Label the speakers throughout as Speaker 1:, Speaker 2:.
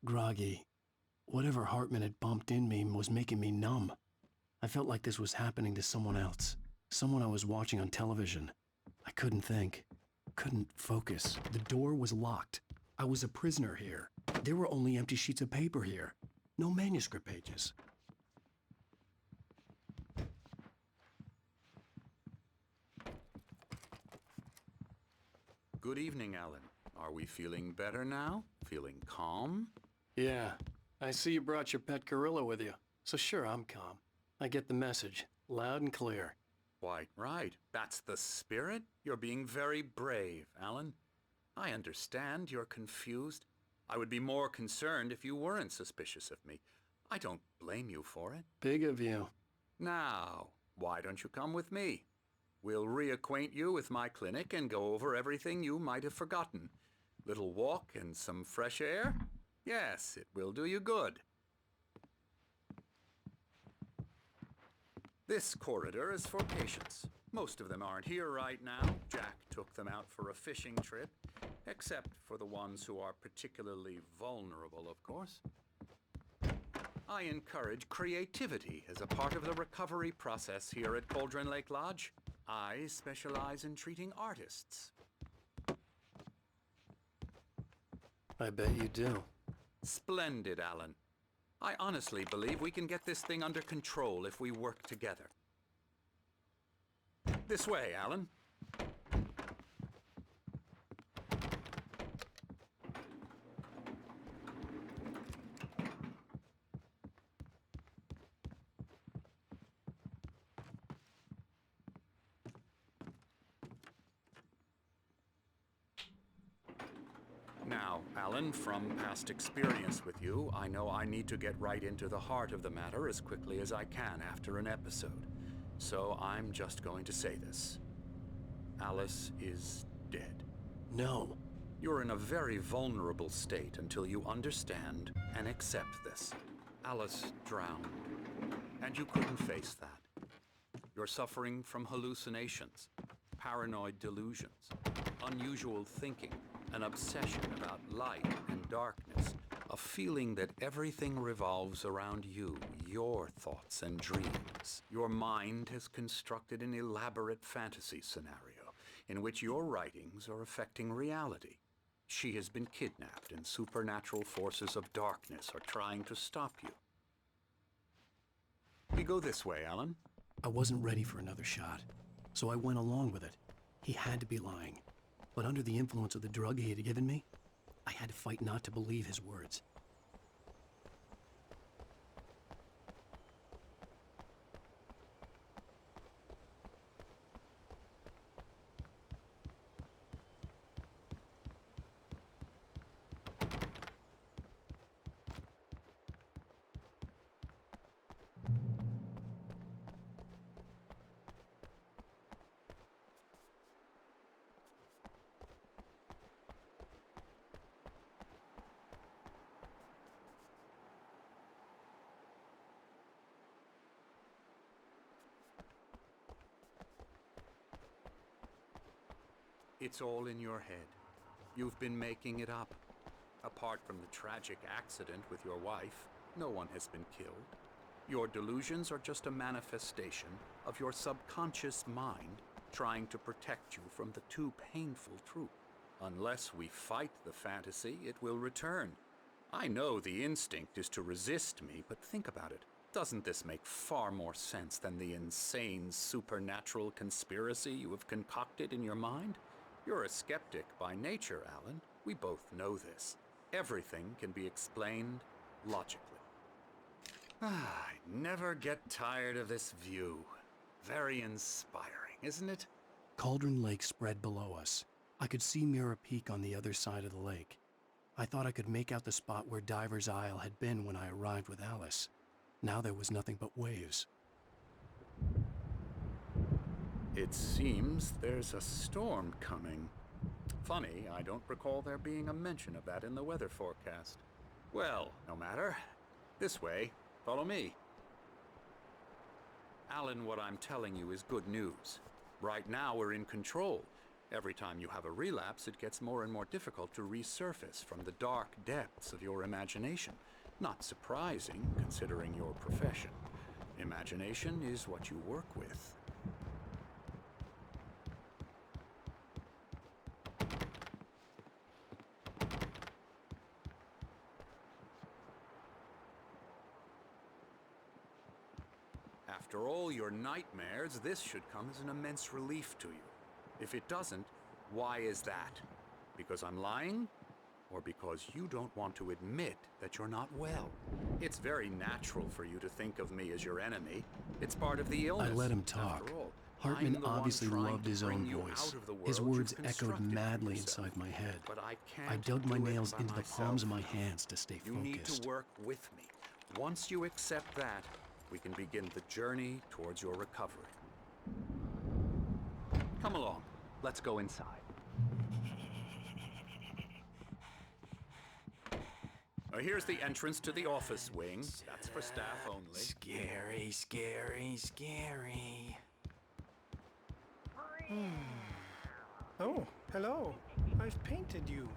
Speaker 1: groggy. Whatever Hartman had bumped in me was making me numb. I felt like this was happening to someone else. Someone I was watching on television. I couldn't think. Couldn't focus. The door was locked. I was a prisoner here. There were only empty sheets of paper here. No manuscript pages.
Speaker 2: Good evening, Alan. Are we feeling better now? Feeling calm?
Speaker 1: Yeah. I see you brought your pet gorilla with you. So sure, I'm calm. I get the message. Loud and clear.
Speaker 2: Quite right. That's the spirit. You're being very brave, Alan. I understand you're confused. I would be more concerned if you weren't suspicious of me. I don't blame you for it.
Speaker 1: Big of you.
Speaker 2: Now, why don't you come with me? We'll reacquaint you with my clinic and go over everything you might have forgotten. Little walk and some fresh air? Yes, it will do you good. This corridor is for patients. Most of them aren't here right now. Jack took them out for a fishing trip, except for the ones who are particularly vulnerable, of course. I encourage creativity as a part of the recovery process here at Cauldron Lake Lodge. I specialize in treating artists.
Speaker 1: I bet you do.
Speaker 2: Splendid, Alan. I honestly believe we can get this thing under control if we work together. This way, Alan. Now, Alan, from past experience with you, I know I need to get right into the heart of the matter as quickly as I can after an episode. So I'm just going to say this. Alice is dead.
Speaker 1: No.
Speaker 2: You're in a very vulnerable state until you understand and accept this. Alice drowned, and you couldn't face that. You're suffering from hallucinations, paranoid delusions, unusual thinking, an obsession about light and darkness, a feeling that everything revolves around you, your thoughts and dreams. Your mind has constructed an elaborate fantasy scenario in which your writings are affecting reality. She has been kidnapped and supernatural forces of darkness are trying to stop you. We go this way, Alan.
Speaker 1: I wasn't ready for another shot, so I went along with it. He had to be lying. But under the influence of the drug he had given me, I had to fight not to believe his words.
Speaker 2: It's all in your head. You've been making it up. Apart from the tragic accident with your wife, no one has been killed. Your delusions are just a manifestation of your subconscious mind trying to protect you from the too painful truth. Unless we fight the fantasy, it will return. I know the instinct is to resist me, but think about it. Doesn't this make far more sense than the insane supernatural conspiracy you have concocted in your mind? You're a skeptic by nature, Alan. We both know this. Everything can be explained logically. I never get tired of this view. Very inspiring, isn't it?
Speaker 1: Cauldron Lake spread below us. I could see Mirror Peak on the other side of the lake. I thought I could make out the spot where Diver's Isle had been when I arrived with Alice. Now there was nothing but waves.
Speaker 2: It seems there's a storm coming. Funny, I don't recall there being a mention of that in the weather forecast. Well, no matter. This way. Follow me. Alan, what I'm telling you is good news. Right now we're in control. Every time you have a relapse, it gets more and more difficult to resurface from the dark depths of your imagination. Not surprising, considering your profession. Imagination is what you work with. After all your nightmares, this should come as an immense relief to you. If it doesn't, why is that? Because I'm lying? Or because you don't want to admit that you're not well? It's very natural for you to think of me as your enemy. It's part of the illness.
Speaker 1: I let him talk.
Speaker 2: After all,
Speaker 1: Hartman
Speaker 2: I'm the one
Speaker 1: obviously
Speaker 2: trying
Speaker 1: loved
Speaker 2: to
Speaker 1: his
Speaker 2: bring
Speaker 1: own
Speaker 2: you
Speaker 1: voice.
Speaker 2: out of the
Speaker 1: His
Speaker 2: world
Speaker 1: words
Speaker 2: you've
Speaker 1: echoed
Speaker 2: constructed for
Speaker 1: madly
Speaker 2: yourself.
Speaker 1: inside my head.
Speaker 2: But I
Speaker 1: I
Speaker 2: can't
Speaker 1: dug my
Speaker 2: do it
Speaker 1: nails
Speaker 2: by
Speaker 1: into the
Speaker 2: myself
Speaker 1: palms of my
Speaker 2: now.
Speaker 1: hands to stay
Speaker 2: You need
Speaker 1: focused.
Speaker 2: to work with me. Once you accept that, we can begin the journey towards your recovery. Come along. Let's go inside. Here's the entrance to the office wing. That's for staff only.
Speaker 3: Scary, scary, scary.
Speaker 4: Oh, hello. I've painted you.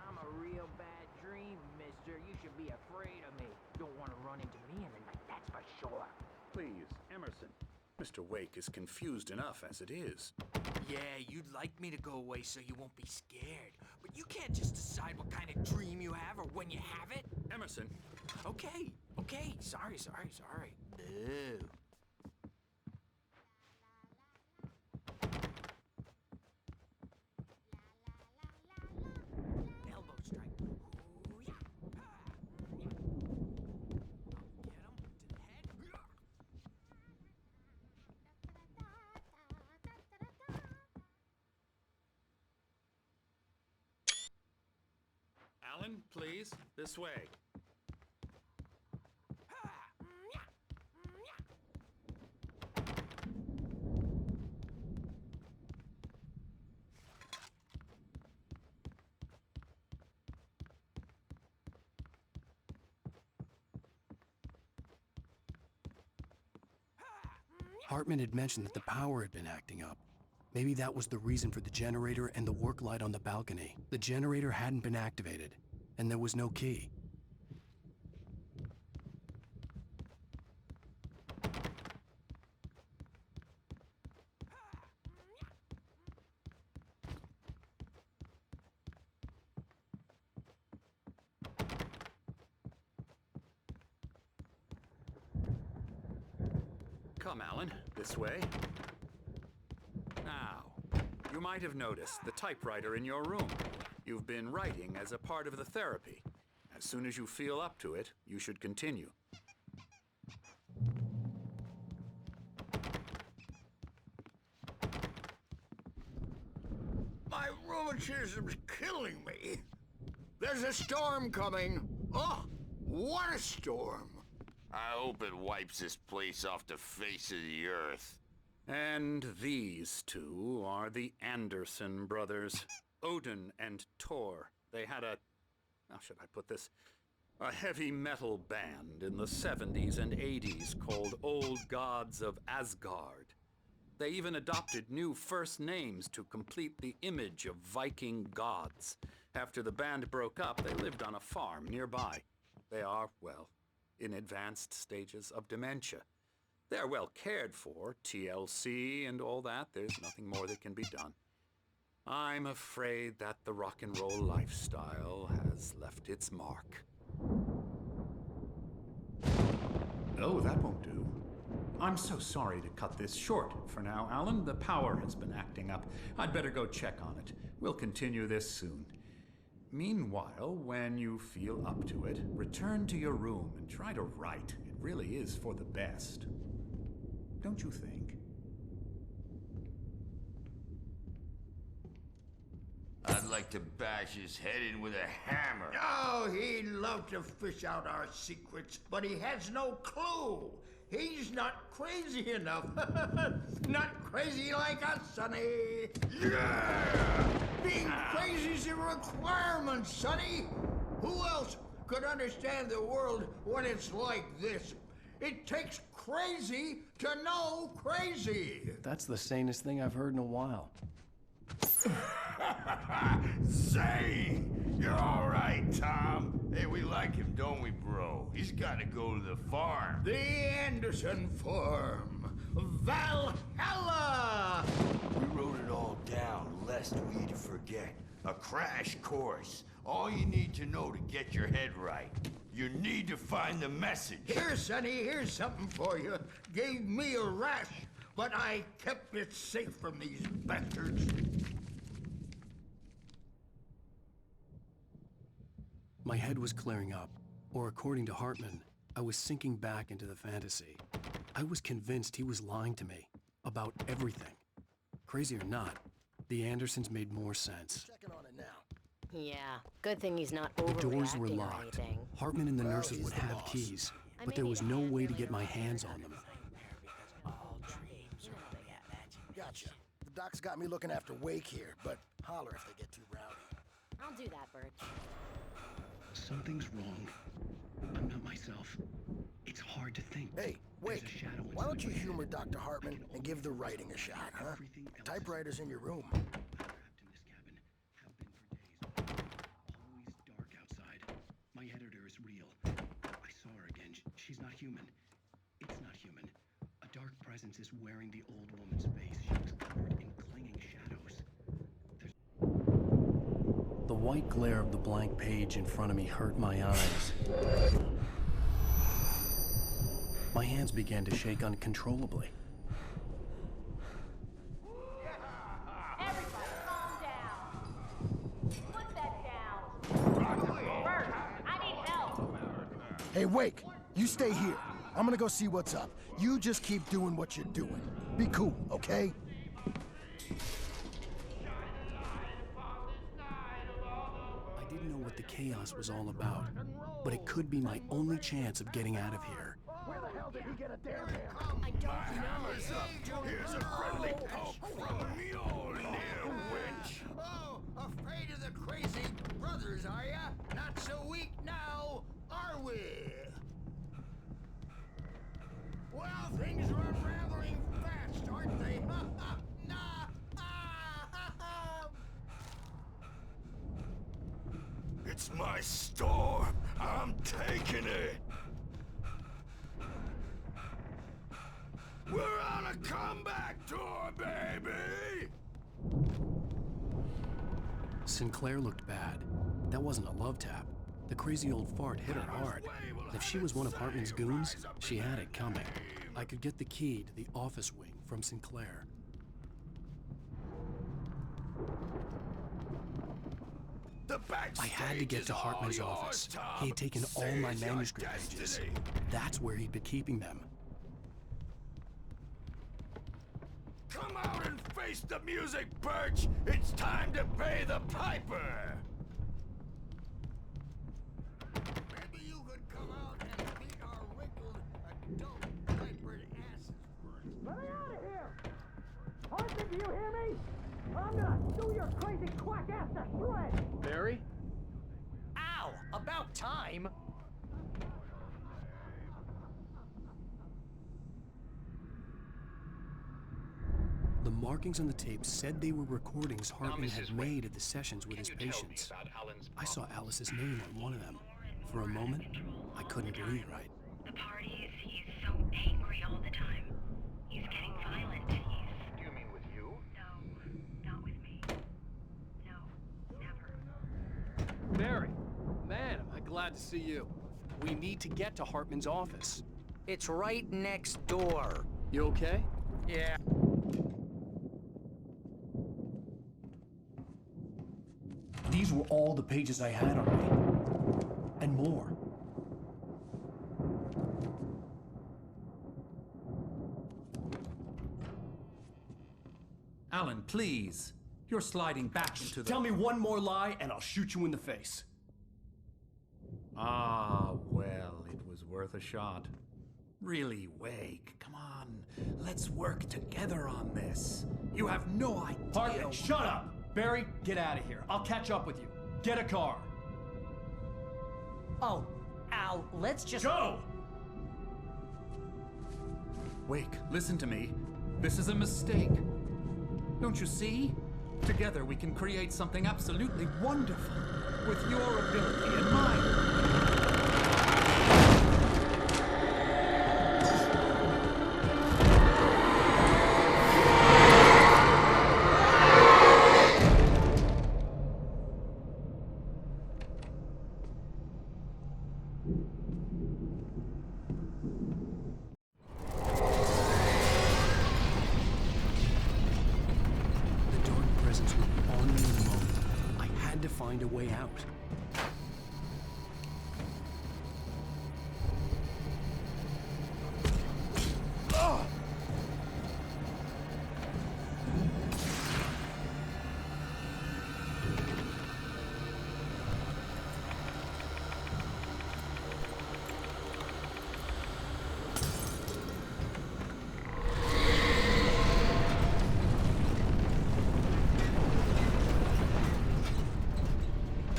Speaker 5: I'm a real bad dream, mister. You should be afraid of me. Don't want to run into me in the night, that's for sure.
Speaker 2: Please, Emerson. Mr. Wake is confused enough as it is.
Speaker 3: Yeah, you'd like me to go away so you won't be scared. But you can't just decide what kind of dream you have or when you have it.
Speaker 2: Emerson,
Speaker 3: Okay, okay. Sorry. Ew. Elbow strike. Ooh, yeah. Get him to the head.
Speaker 2: Alan, please, this way.
Speaker 1: Hartman had mentioned that the power had been acting up. Maybe that was the reason for the generator and the work light on the balcony. The generator hadn't been activated, and there was no key.
Speaker 2: Come, Alan, this way. Now, you might have noticed the typewriter in your room. You've been writing as a part of the therapy. As soon as you feel up to it, you should continue.
Speaker 6: My rheumatism's killing me. There's a storm coming. Oh, what a storm.
Speaker 7: I hope it wipes this place off the face of the earth.
Speaker 2: And these two are the Anderson brothers, Odin and Thor. They had a, how should I put this? A heavy metal band in the 70s and 80s called Old Gods of Asgard. They even adopted new first names to complete the image of Viking gods. After the band broke up, they lived on a farm nearby. They are, well, in advanced stages of dementia. They're well cared for, TLC and all that. There's nothing more that can be done. I'm afraid that the rock and roll lifestyle has left its mark. Oh, that won't do. I'm so sorry to cut this short for now, Alan. The power has been acting up. I'd better go check on it. We'll continue this soon. Meanwhile, when you feel up to it, return to your room and try to write. It really is for the best. Don't you think?
Speaker 7: I'd like to bash his head in with a hammer.
Speaker 6: Oh, he'd love to fish out our secrets, but he has no clue. He's not crazy enough. Not crazy like us, Sonny. Yeah! Being crazy's a requirement, Sonny. Who else could understand the world when it's like this? It takes crazy to know crazy.
Speaker 1: That's the sanest thing I've heard in a while.
Speaker 7: Say, you're all right, Tom. Hey, we like him, don't we, bro? He's got to go to the farm.
Speaker 6: The Anderson Farm. Valhalla!
Speaker 7: We wrote it all down, lest we forget. A crash course. All you need to know to get your head right. You need to find the message.
Speaker 6: Here, Sonny, here's something for you. Gave me a rash, but I kept it safe from these bastards.
Speaker 1: My head was clearing up, or according to Hartman, I was sinking back into the fantasy. I was convinced he was lying to me about everything. Crazy or not, the Andersons made more sense.
Speaker 8: Checking on it now.
Speaker 9: Yeah, good thing he's not
Speaker 1: The doors were
Speaker 9: overreacting or
Speaker 1: locked.
Speaker 9: anything.
Speaker 1: Hartman and the
Speaker 8: Well,
Speaker 1: nurses
Speaker 8: he's
Speaker 1: would
Speaker 8: the
Speaker 1: have
Speaker 8: boss.
Speaker 1: keys,
Speaker 9: I
Speaker 1: but there
Speaker 9: may
Speaker 1: was
Speaker 9: need a
Speaker 1: no
Speaker 9: hand
Speaker 1: way to
Speaker 9: really
Speaker 1: get my
Speaker 9: around
Speaker 1: hands
Speaker 9: here.
Speaker 1: on them.
Speaker 8: Gotcha. The doc's got me looking after Wake here, but holler if they get too rowdy.
Speaker 9: I'll do that, Bert.
Speaker 1: Something's wrong. I'm not myself. It's hard to think.
Speaker 8: Hey,
Speaker 1: There's
Speaker 8: Wake,
Speaker 1: a shadow
Speaker 8: why don't
Speaker 1: inside
Speaker 8: you
Speaker 1: my
Speaker 8: humor
Speaker 1: head.
Speaker 8: Dr. Hartman and give the writing a shot, huh?
Speaker 1: Everything else
Speaker 8: Typewriter's in your room.
Speaker 1: I'm trapped in this cabin. Have been for days. Always dark outside. My editor is real. I saw her again. She's not human. It's not human. A dark presence is wearing the old woman's face. She was covered in clinging shadows. The white glare of the blank page in front of me hurt my eyes. My hands began to shake uncontrollably.
Speaker 10: Everybody, calm down. Put that down. Bert, I need help.
Speaker 8: Hey, Wake, you stay here. I'm gonna go see what's up. You just keep doing what you're doing. Be cool, okay?
Speaker 1: I didn't know what the chaos was all about, but it could be my only chance of getting out of here.
Speaker 8: Where the hell did he get a damn hand?
Speaker 9: I don't know.
Speaker 7: Here's a friendly poke from Mjolnir, wench.
Speaker 6: Oh, afraid of the crazy brothers, are ya? Not so weak now, are we? Well, things are unraveling fast, aren't they?
Speaker 7: It's my storm. I'm taking it. We're on a comeback tour, baby!
Speaker 1: Sinclair looked bad. That wasn't a love tap. The crazy old fart hit her hard. And if she was one of Hartman's goons, she had it coming. I could get the key to the office wing from Sinclair.
Speaker 7: The
Speaker 1: I had to get to Hartman's office. He had taken all my manuscript pages. That's where he'd been keeping them.
Speaker 7: Come out and face the music, Birch! It's time to pay the piper!
Speaker 6: Maybe you could come out and beat our wrinkled, adult, diapered asses first.
Speaker 5: Let me out of here! Hartman, do you hear me? I'm gonna sue your crazy quack ass to shreds!
Speaker 1: Barry?
Speaker 3: Ow! About time!
Speaker 1: The markings on the tape said they were recordings Hartman had made at the sessions with his patients. I saw Alice's name on one of them. For a moment, I couldn't breathe right.
Speaker 11: The parties, he's so angry all the time. He's getting violent. Do you mean with you? No, not with me. No, never.
Speaker 1: Barry, man, am I glad to see you. We need to get to Hartman's office.
Speaker 3: It's right next door.
Speaker 1: You okay?
Speaker 3: Yeah.
Speaker 1: These were all the pages I had on me. And more.
Speaker 2: Alan, please. You're sliding back into the...
Speaker 1: Tell me one more lie and I'll shoot you in the face.
Speaker 2: Ah, well, it was worth a shot. Really, Wake, come on. Let's work together on this. You have no idea...
Speaker 1: Hartman, shut up! Barry, get out of here. I'll catch up with you. Get a car.
Speaker 12: Oh, Al, let's just...
Speaker 1: Go!
Speaker 2: Wake, listen to me. This is a mistake. Don't you see? Together we can create something absolutely wonderful. With your ability and mine.
Speaker 1: The dark presence would be on me in a moment. I had to find a way out.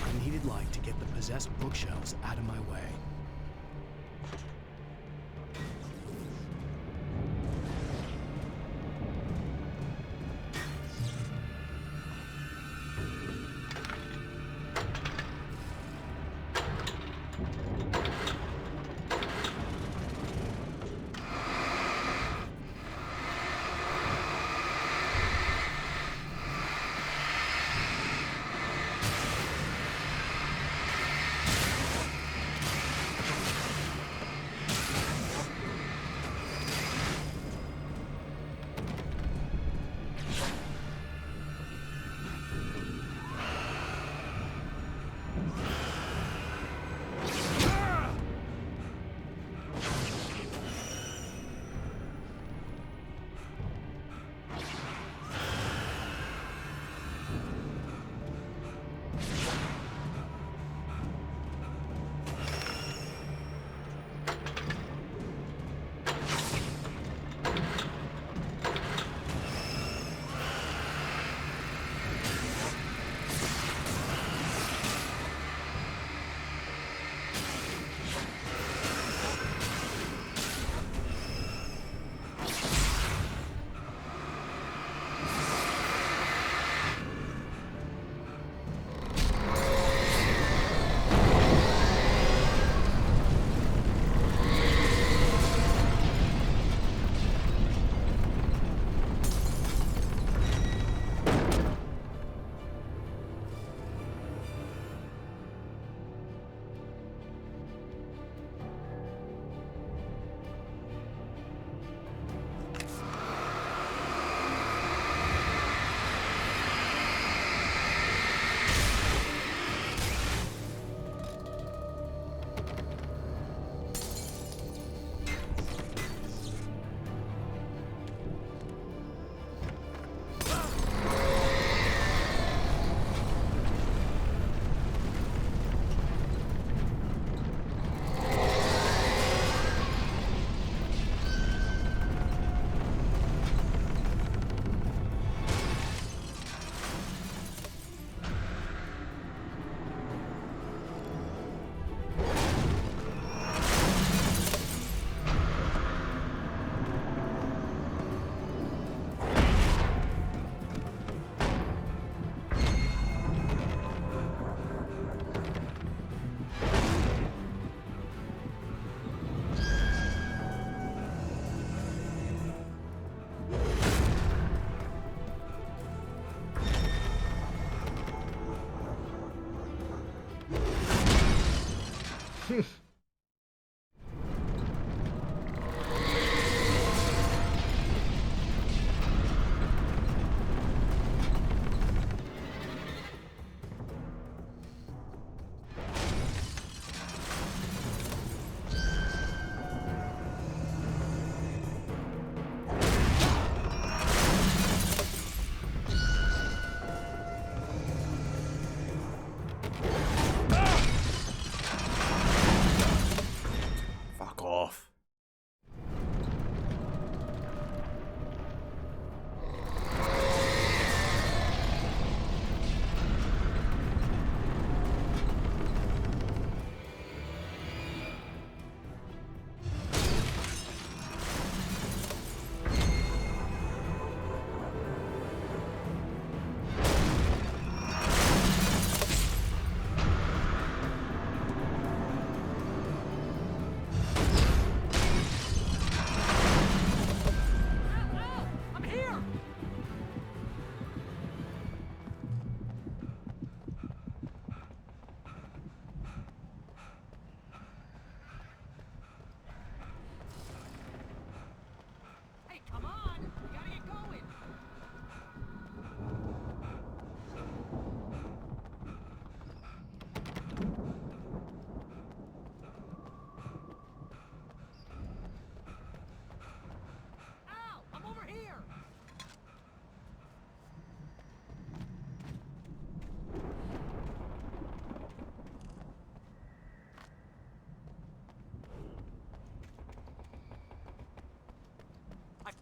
Speaker 1: I needed light to get the possessed bookshelves out of my way.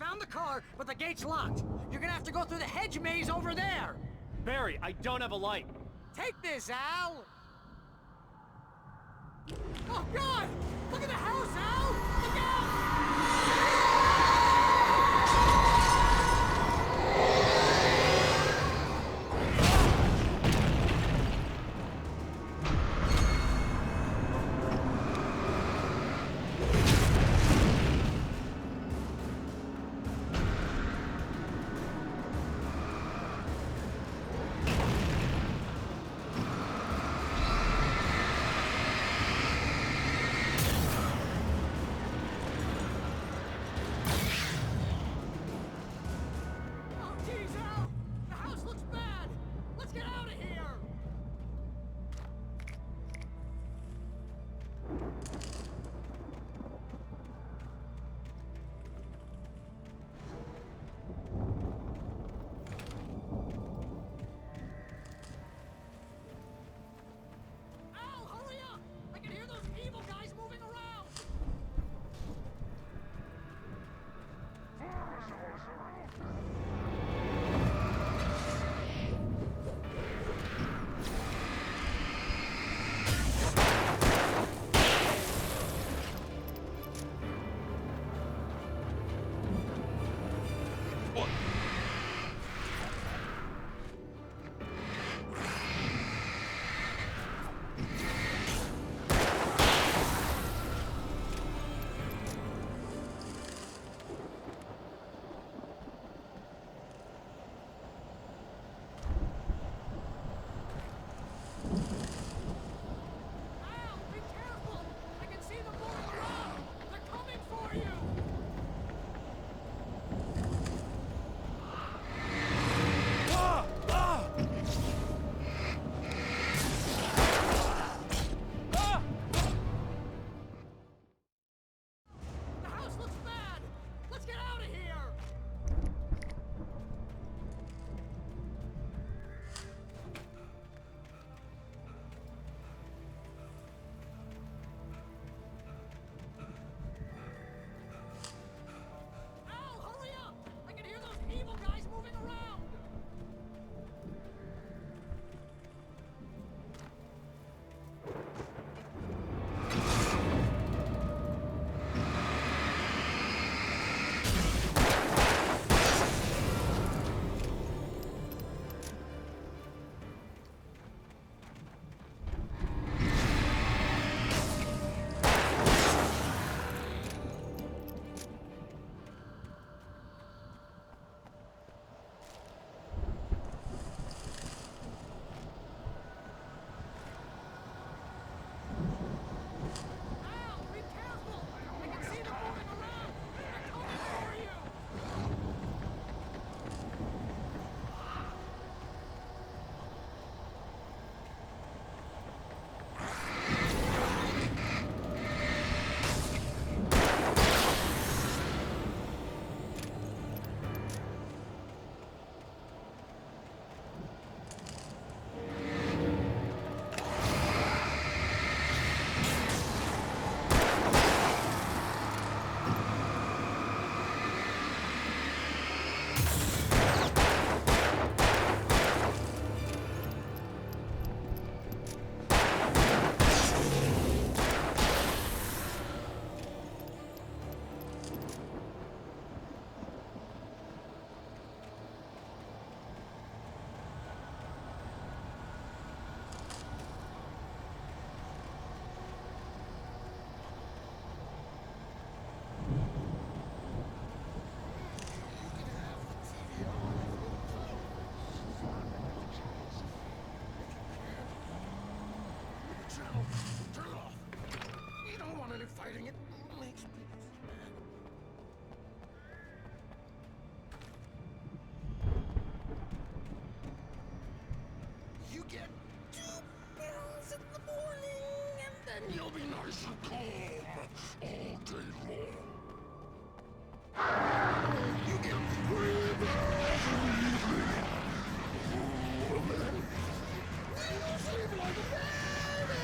Speaker 3: Found the car, but the gate's locked. You're gonna have to go through the hedge maze over there.
Speaker 12: Barry, I don't have a light.
Speaker 3: Take this, Al! Oh, God! Look at the house, Al! Look out! Oh, geez, Al! The house looks bad! Let's get out of here! Al, hurry up! I can hear those evil guys moving around! Al, be careful! I can see them moving around! They're coming for you! The house looks bad! Let's get out of here! Al, hurry up! I can hear those evil guys moving around! Al, be careful! I can see them moving around! They're coming for you!
Speaker 8: Turn it off. You don't want any fighting. It makes people mad. You get 2 pills in the morning, and then you'll be nice and calm all day long. You get 3 pills in the evening. Oh, man. You sleep like a baby.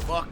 Speaker 13: fuck?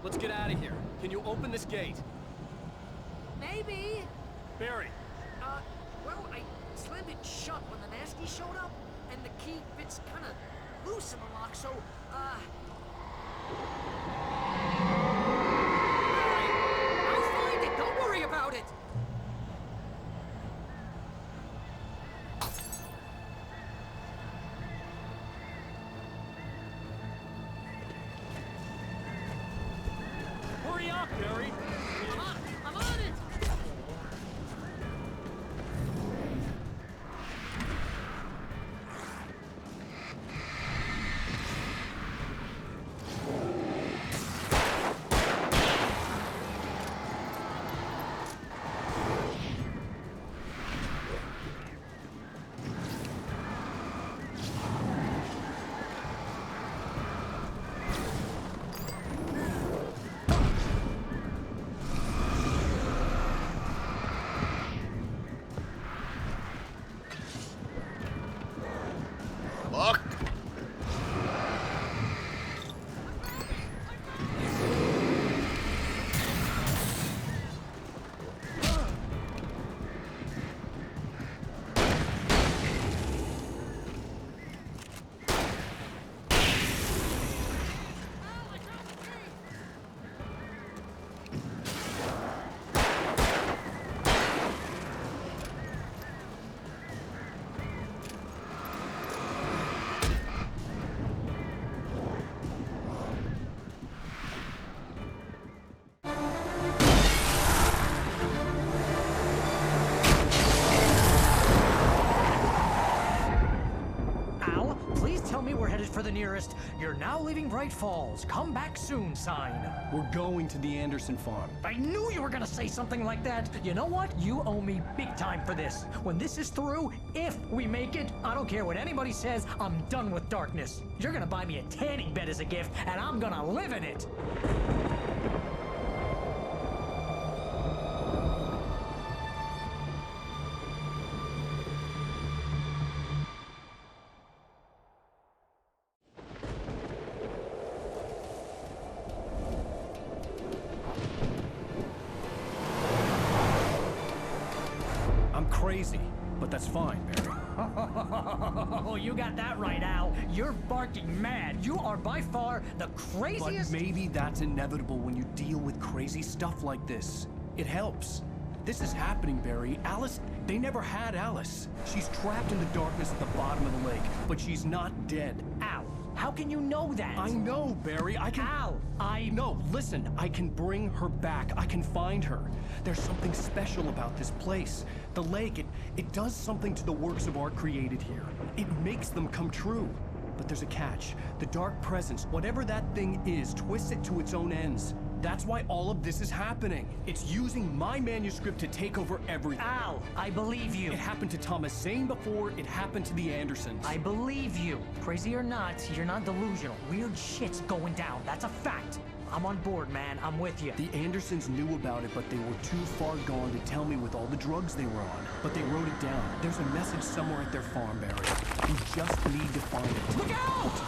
Speaker 12: Let's get out of here. Can you open this gate?
Speaker 3: Maybe.
Speaker 12: Barry.
Speaker 3: Well, I slammed it shut when the nasty showed up, and the key fits kind of loose in the lock, so, I'll find it. Don't worry about it.
Speaker 12: Hurry up, Barry!
Speaker 3: I'm on it!
Speaker 13: me we're headed for the nearest "You're now leaving Bright Falls. Come back soon" sign.
Speaker 1: We're going to the Anderson farm.
Speaker 13: I knew you were gonna say something like that. You know what? You owe me big time for this. When this is through, if we make it, I don't care what anybody says, I'm done with darkness. You're gonna buy me a tanning bed as a gift, and I'm gonna live in it.
Speaker 1: Crazy, but that's fine, Barry.
Speaker 13: Oh, you got that right, Al. You're barking mad. You are by far the craziest.
Speaker 1: But maybe that's inevitable when you deal with crazy stuff like this. It helps. This is happening, Barry. Alice, they never had Alice. She's trapped in the darkness at the bottom of the lake, but she's not dead.
Speaker 13: Al, how can you know that?
Speaker 1: I know, Barry. I can...
Speaker 13: Al,
Speaker 1: No, listen. I can bring her back. I can find her. There's something special about this place. The lake, it does something to the works of art created here. It makes them come true. But there's a catch. The dark presence, whatever that thing is, twists it to its own ends. That's why all of this is happening. It's using my manuscript to take over everything.
Speaker 13: Al, I believe you.
Speaker 1: It happened to Thomas Zane before, it happened to the Andersons.
Speaker 13: I believe you. Crazy or not, you're not delusional. Weird shit's going down. That's a fact. I'm on board, man. I'm with you.
Speaker 1: The Andersons knew about it, but they were too far gone to tell me with all the drugs they were on. But they wrote it down. There's a message somewhere at their farm, Barry. We just need to find it.
Speaker 13: Look out!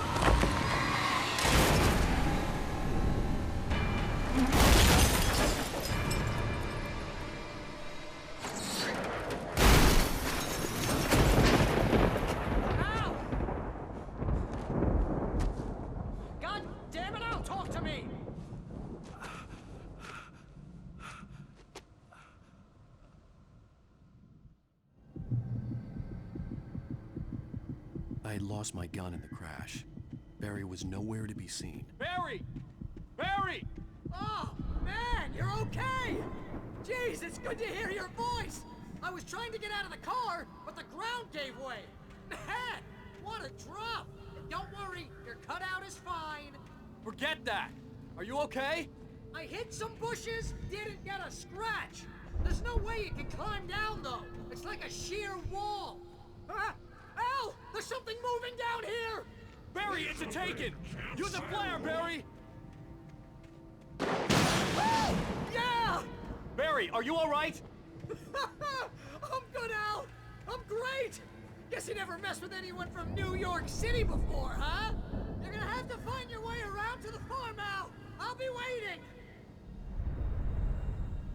Speaker 1: I had lost my gun in the crash. Barry was nowhere to be seen.
Speaker 12: Barry! Barry!
Speaker 3: Oh, man, you're okay! Jeez, it's good to hear your voice! I was trying to get out of the car, but the ground gave way. Man, what a drop! And don't worry, your cutout is fine.
Speaker 12: Forget that! Are you okay?
Speaker 3: I hit some bushes, didn't get a scratch. There's no way you can climb down, though. It's like a sheer wall. Ah! Al! There's something moving down here!
Speaker 12: Barry, it's a taken! Use a flare, Barry!
Speaker 3: Oh! Yeah!
Speaker 12: Barry, are you alright?
Speaker 3: I'm good, Al! I'm great! Guess you never messed with anyone from New York City before, huh? You're gonna have to find your way around to the farm, Al! I'll be waiting!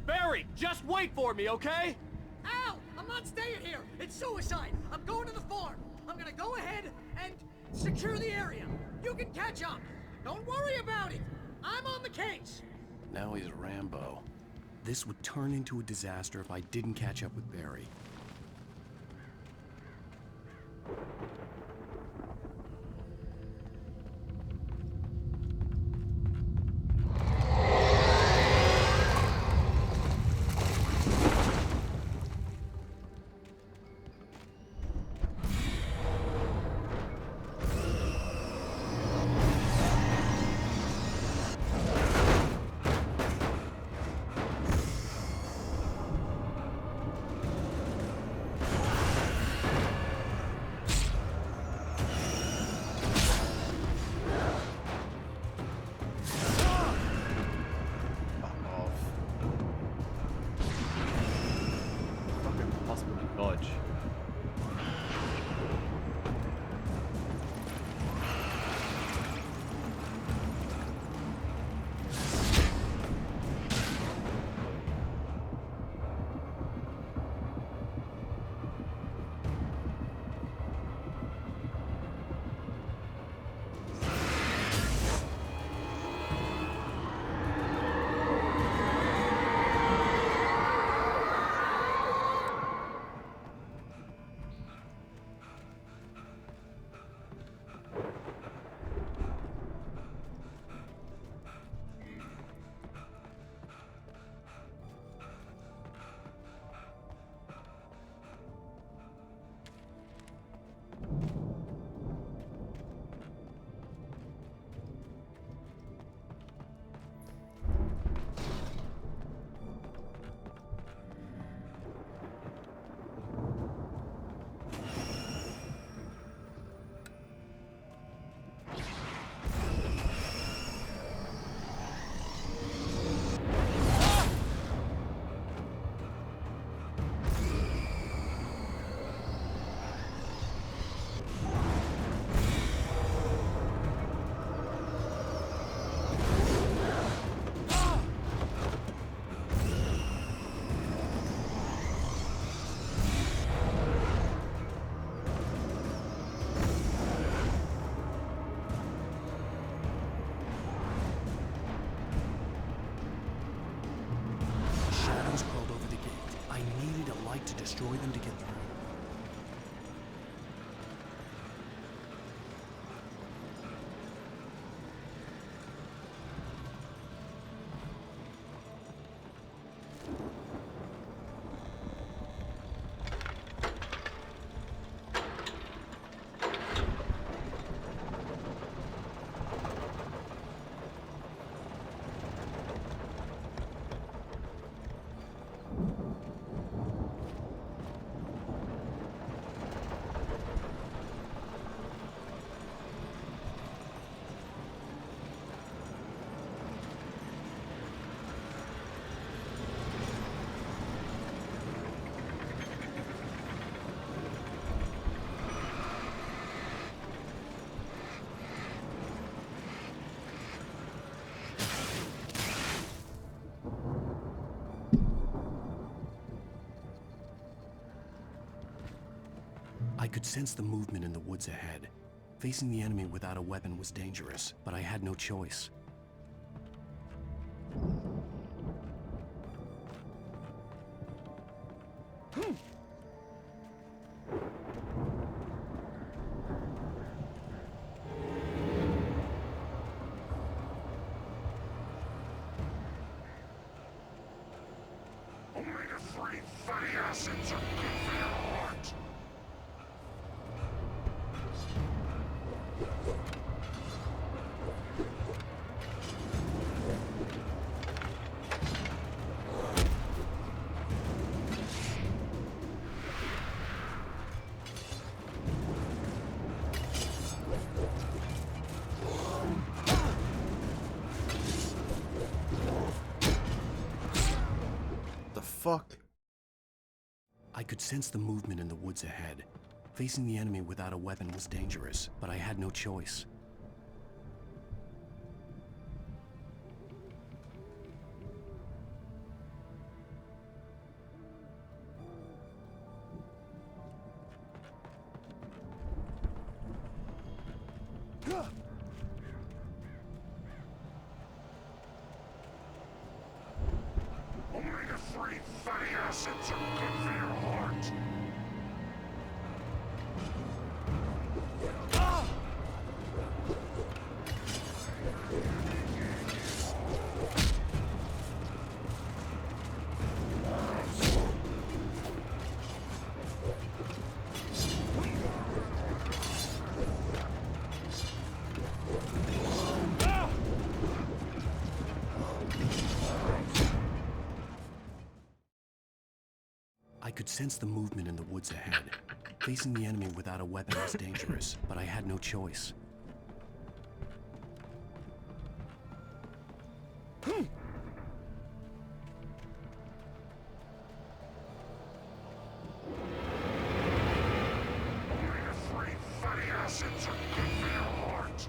Speaker 12: Barry, just wait for me, okay?
Speaker 3: Al! I'm not staying here! It's suicide! I'm going to the farm! I'm gonna go ahead and secure the area. You can catch up. Don't worry about it. I'm on the case.
Speaker 1: Now he's Rambo. This would turn into a disaster if I didn't catch up with Barry. I could sense the movement in the woods ahead. Facing the enemy without a weapon was dangerous, but I had no choice.
Speaker 8: Omega-3 fatty acids are good for your heart.
Speaker 14: The fuck?
Speaker 1: I could sense the movement in the woods ahead. Facing the enemy without a weapon was dangerous, but I had no choice.
Speaker 8: Omega-3 fatty acids are good for your heart.
Speaker 1: I could sense the movement in the woods ahead. Facing the enemy without a weapon was dangerous, but I had no choice.
Speaker 8: Omega-3 fatty acids are good for your heart.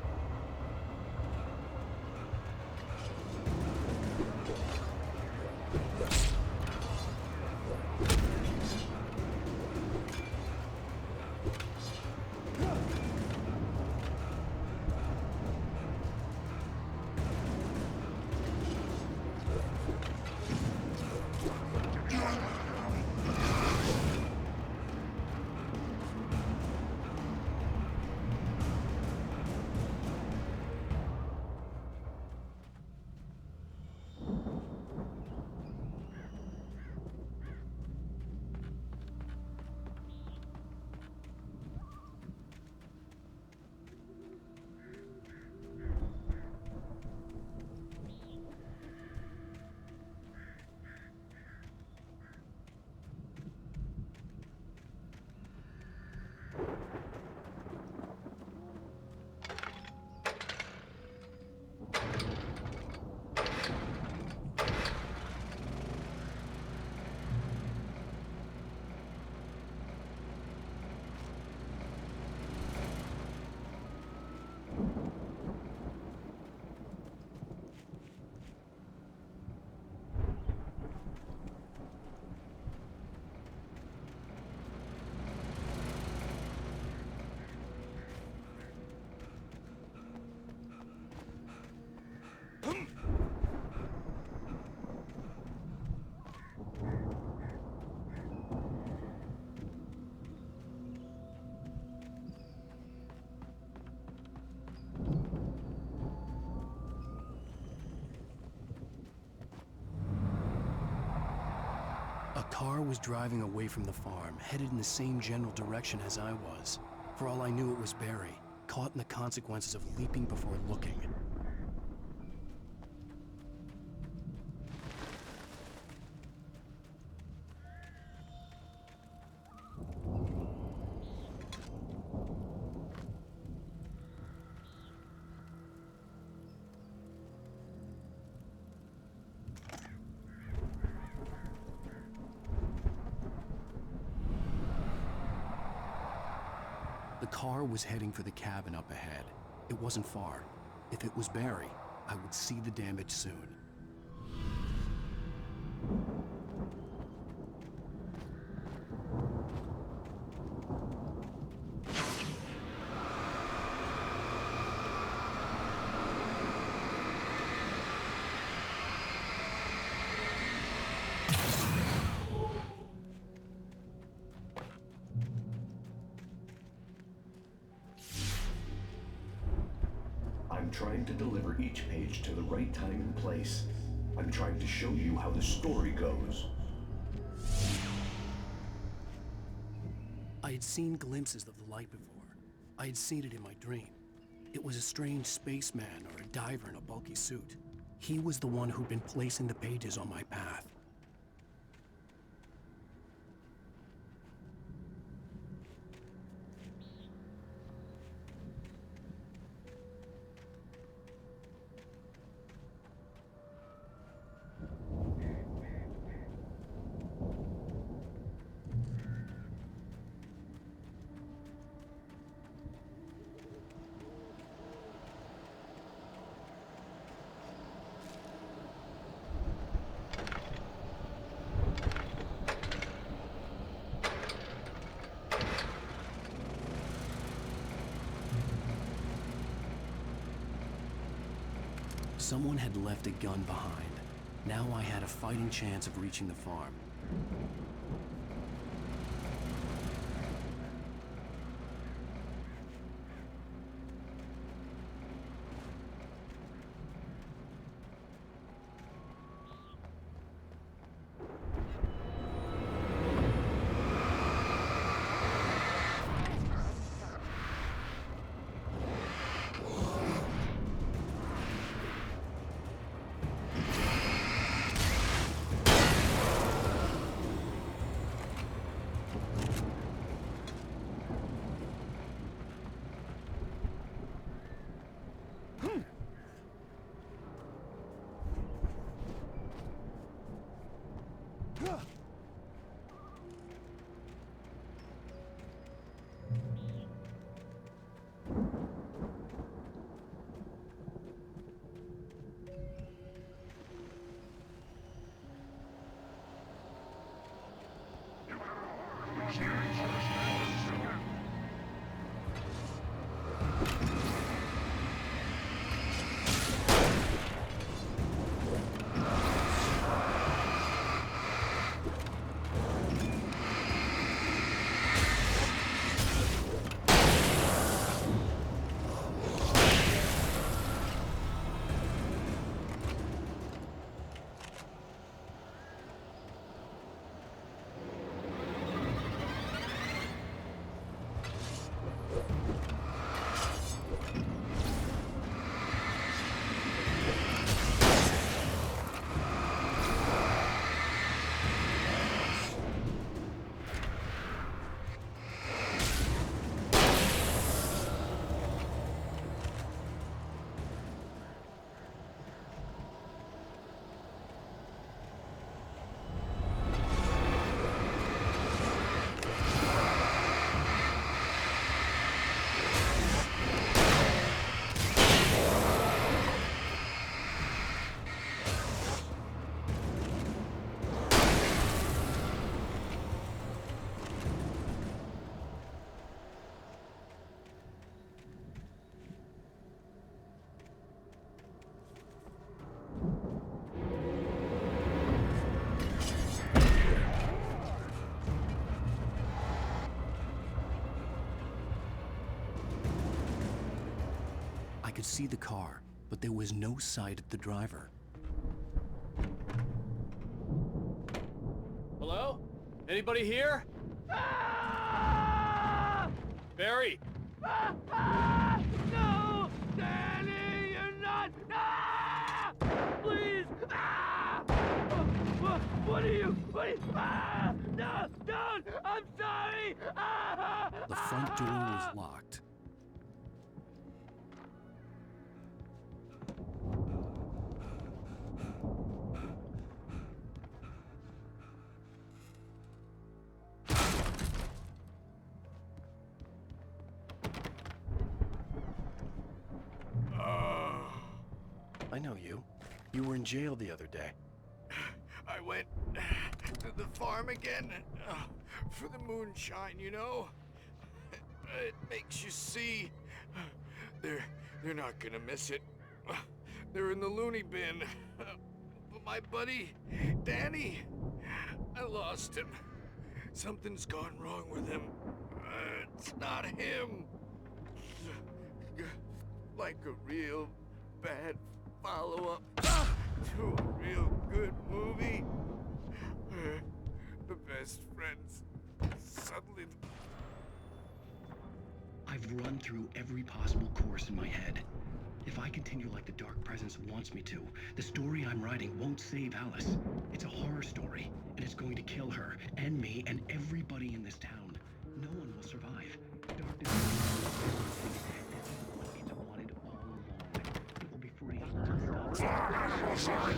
Speaker 1: A car was driving away from the farm, headed in the same general direction as I was. For all I knew, it was Barry, caught in the consequences of leaping before looking. The car was heading for the cabin up ahead. It wasn't far. If it was Barry, I would see the damage soon.
Speaker 14: I'm trying to deliver each page to the right time and place. I'm trying to show you how the story goes.
Speaker 1: I had seen glimpses of the light before. I had seen it in my dream. It was a strange spaceman or a diver in a bulky suit. He was the one who'd been placing the pages on my path. Someone had left a gun behind. Now I had a fighting chance of reaching the farm. I could see the car, but there was no sight of the driver.
Speaker 12: Hello? Anybody here? Barry!
Speaker 15: No! Danny, you're not! Please! What are you? No! Don't! I'm sorry!
Speaker 1: The front door was locked. I know you. You were in jail the other day.
Speaker 7: I went to the farm again for the moonshine, you know? It makes you see. They're not gonna miss it. They're in the loony bin. But my buddy, Danny, I lost him. Something's gone wrong with him. It's not him. like a real bad follow-up to a real good movie. Where the best friends suddenly...
Speaker 1: I've run through every possible course in my head. If I continue like the Dark Presence wants me to, the story I'm writing won't save Alice. It's a horror story, and it's going to kill her, and me, and everybody in this town. No one will survive. Darkness is what it's wanted all along. It will be free to stop.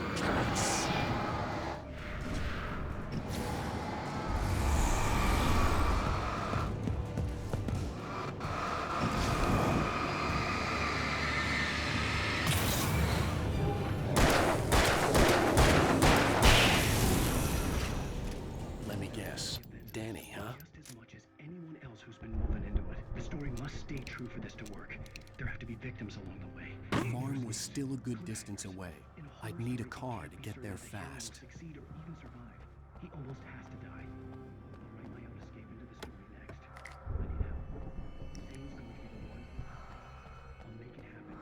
Speaker 1: Danny, huh? Just as much as anyone else who's been woven into it. The story must stay true for this to work. There have to be victims along the way. The farm was still a good distance away. I'd need a car to get there fast. Succeed or even survive. He almost has to die. I'll write my own escape into the story next. I need help. Zane's going to be the one. I'll make it happen.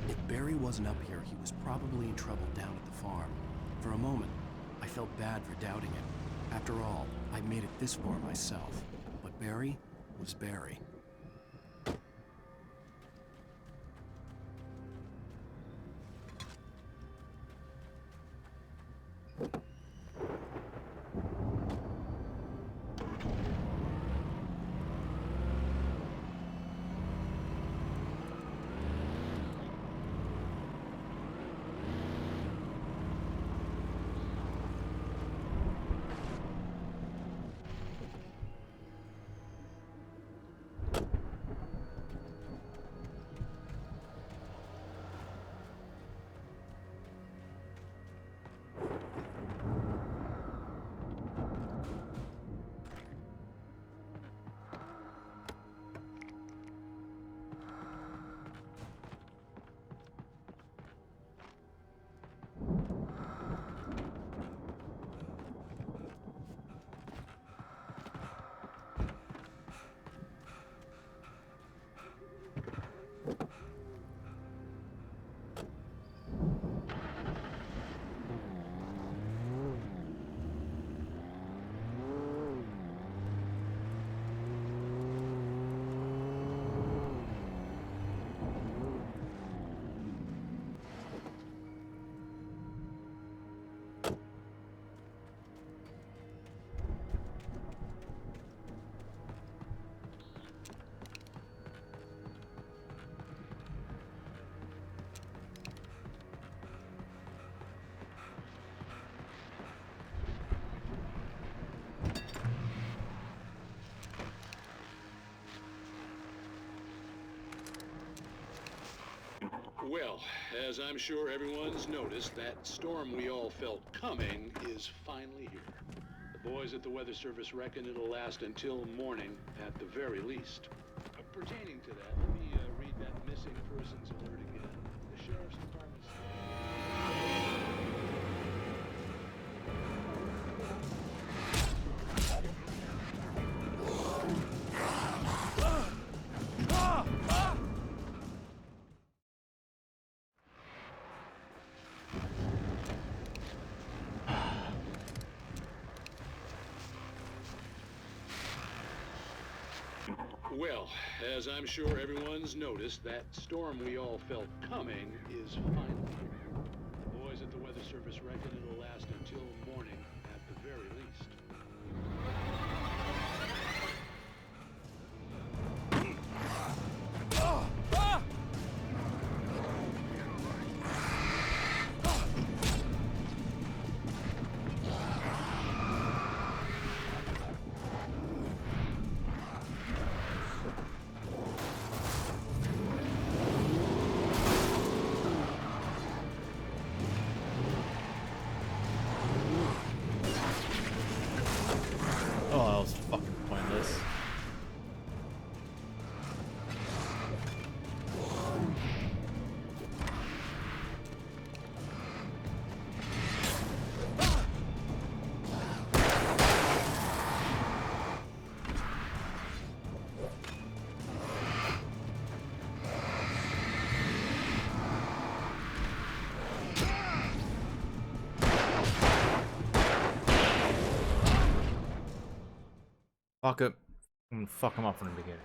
Speaker 1: If Barry wasn't up here, he was probably in trouble down at the farm. For a moment, I felt bad for doubting him. After all, I made it this far myself. But Barry was Barry.
Speaker 16: Well, as I'm sure everyone's noticed, that storm we all felt coming is finally here. The boys at the Weather Service reckon it'll last until morning at the very least. Pertaining to that, let me read that missing persons alert again. The Sheriff's Department Well, as I'm sure everyone's noticed, that storm we all felt coming is finally here. The boys at the Weather Service reckon it'll last until morning at the very least.
Speaker 17: fuck it. I'm gonna fuck him up from the beginning.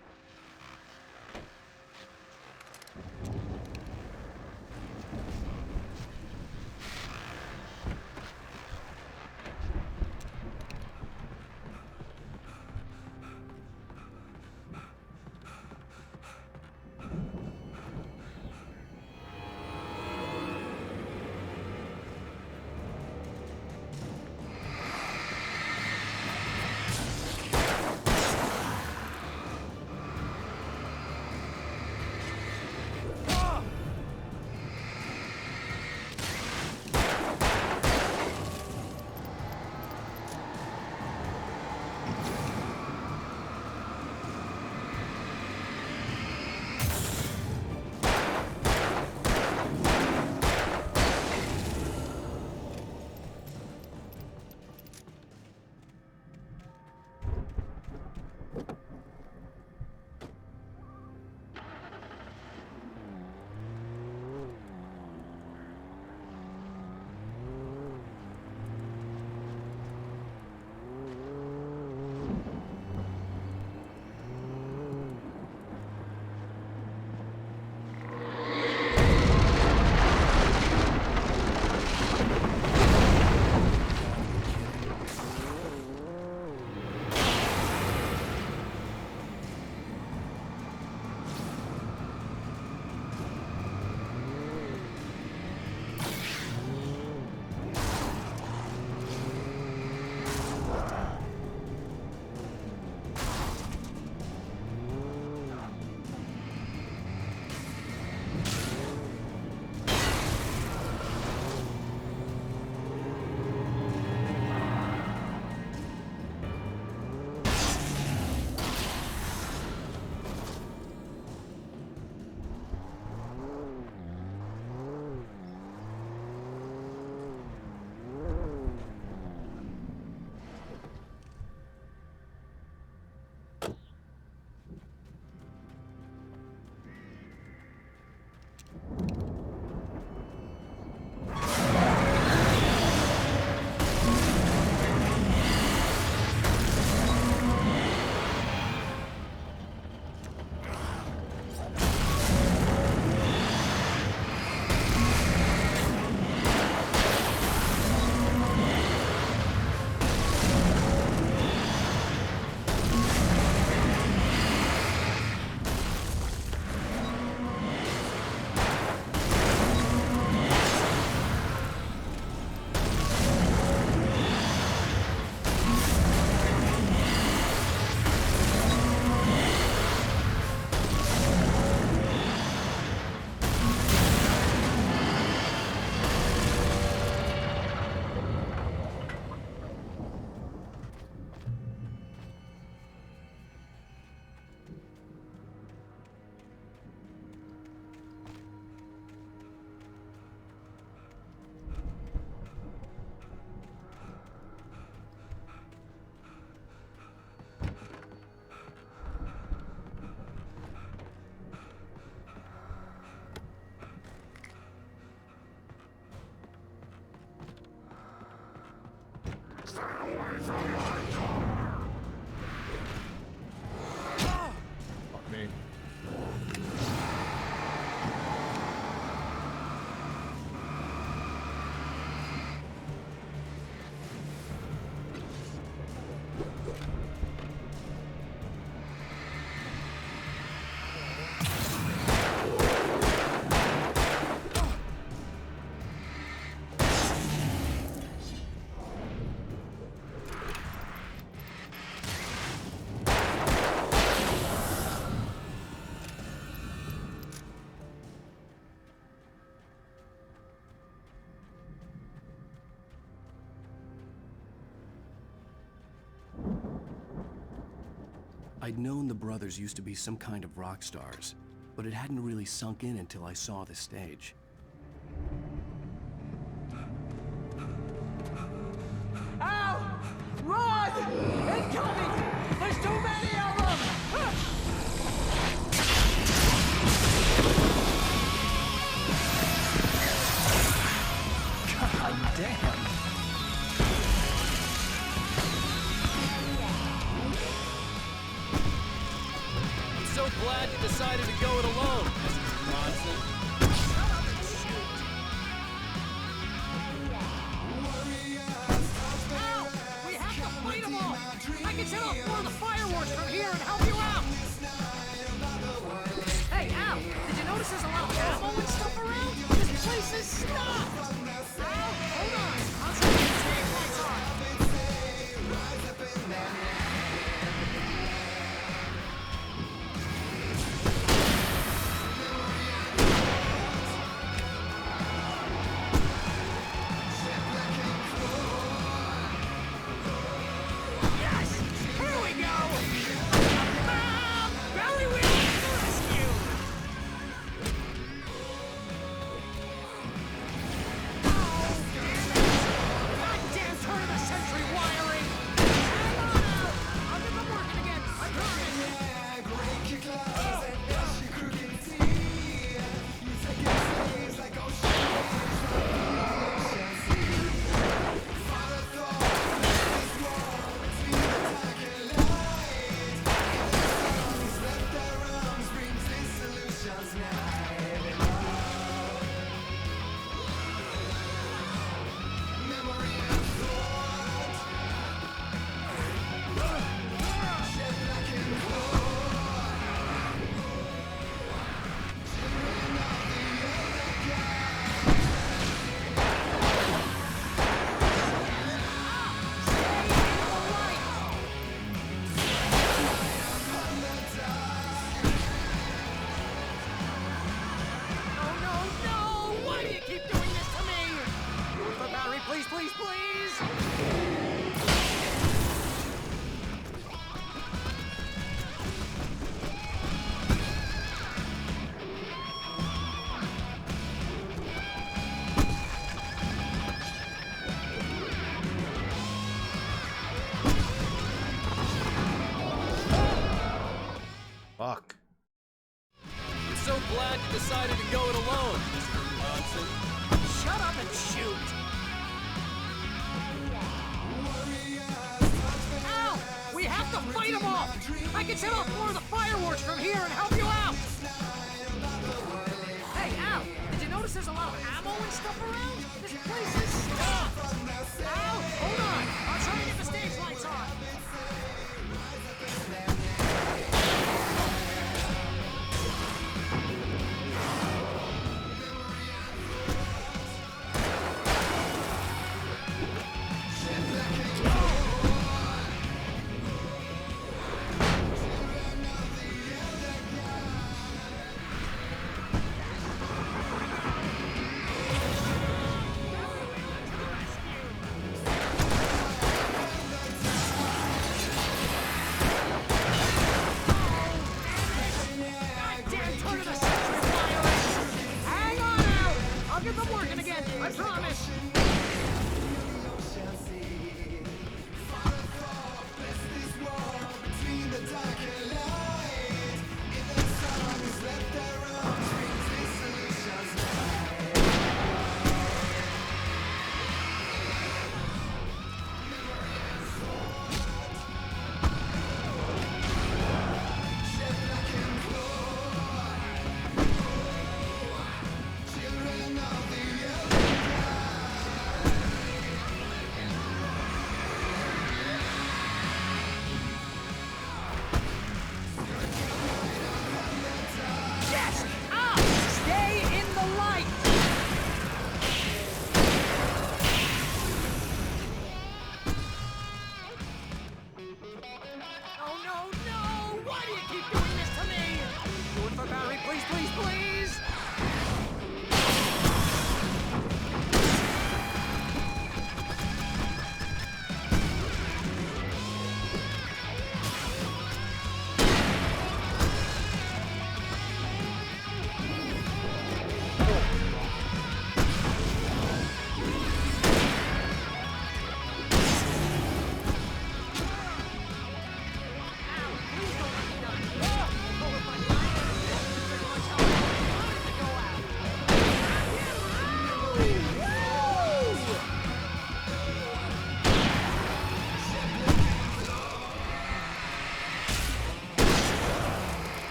Speaker 8: Stay away from my car!
Speaker 17: Fuck me.
Speaker 1: I'd known the brothers used to be some kind of rock stars, but it hadn't really sunk in until I saw the stage.
Speaker 3: Ow! Run! Incoming! There's too many of them!
Speaker 13: God damn.
Speaker 12: decided to go it alone, Mr. Bronson.
Speaker 3: Ow! We have to fight them all! I can set off more of the fireworks from here and help you out! Hey, Al! Did you notice there's a lot of ammo and stuff around? This place is stopped! Al, hold on! I'll tell you the stage lights on!
Speaker 17: Fuck.
Speaker 12: I'm so glad you decided to go it alone, Mr. Bronson.
Speaker 3: Shut up and shoot! Ow! We have to fight them all! I can set off more of the fireworks from here and help you out! Hey, Al! Did you notice there's a lot of ammo and stuff around? This place is stopped! Al, hold on! I'll try to get the stage lights on!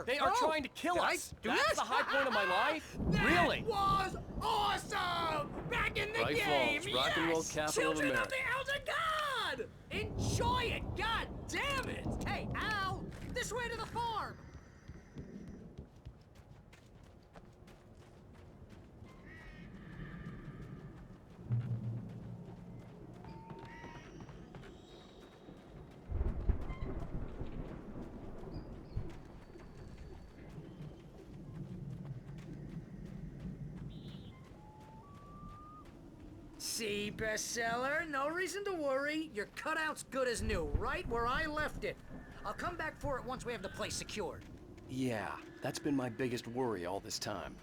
Speaker 12: They are trying to kill us. That's the high point of my life? Really?
Speaker 3: That was awesome! Back in the
Speaker 12: Right
Speaker 3: game,
Speaker 12: Falls, rock and roll
Speaker 3: yes!
Speaker 12: capital of
Speaker 3: Children of
Speaker 12: America.
Speaker 3: the Elder God! Enjoy it, god damn it! Hey, Al, this way to the farm! See, bestseller, no reason to worry. Your cutout's good as new, right where I left it. I'll come back for it once we have the place secured.
Speaker 1: Yeah, that's been my biggest worry all this time.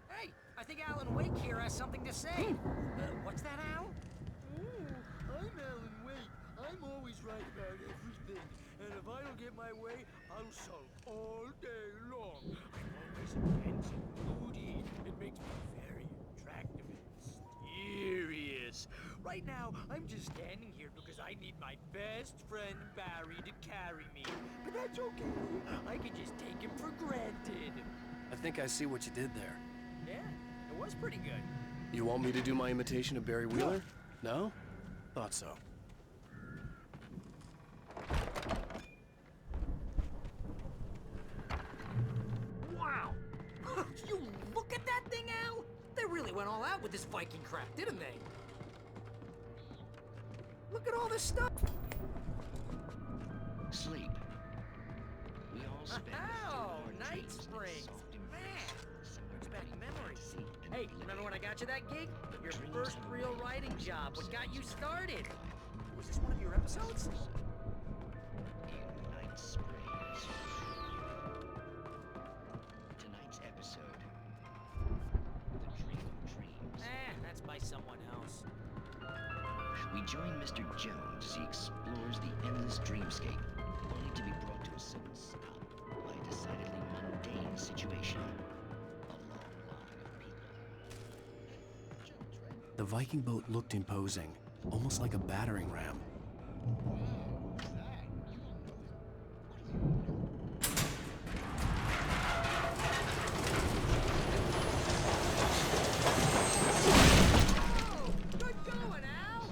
Speaker 3: Hey, I think Alan Wake here has something to say. What's that, Al?
Speaker 15: I'm Alan Wake. I'm always right about everything. And if I don't get my way, I'll sulk all day long. I'm always intense and moody. It makes me very attractive and mysterious. Right now, I'm just standing here because I need my best friend Barry to carry me. But that's okay. I can just take him for granted.
Speaker 1: I think I see what you did there.
Speaker 3: Yeah, it was pretty good.
Speaker 1: You want me to do my imitation of Barry Wheeler? No? Thought so.
Speaker 3: Wow! You look at that thing, Al! They really went all out with this Viking crap, didn't they? Look at all this stuff!
Speaker 18: Sleep. We all spend
Speaker 3: Oh, Night Springs! Man! Brings back memories. Hey, remember when I got you that gig? Your first real writing job, what got you started? Was this one of your episodes?
Speaker 18: Night Springs. Tonight's episode. The Dream of Dreams.
Speaker 3: That's by someone else.
Speaker 18: We join Mr. Jones as he explores the endless dreamscape, only to be brought to a sudden stop by a decidedly mundane situation. A long line of people.
Speaker 1: The Viking boat looked imposing, almost like a battering ram.
Speaker 3: Good going, Al!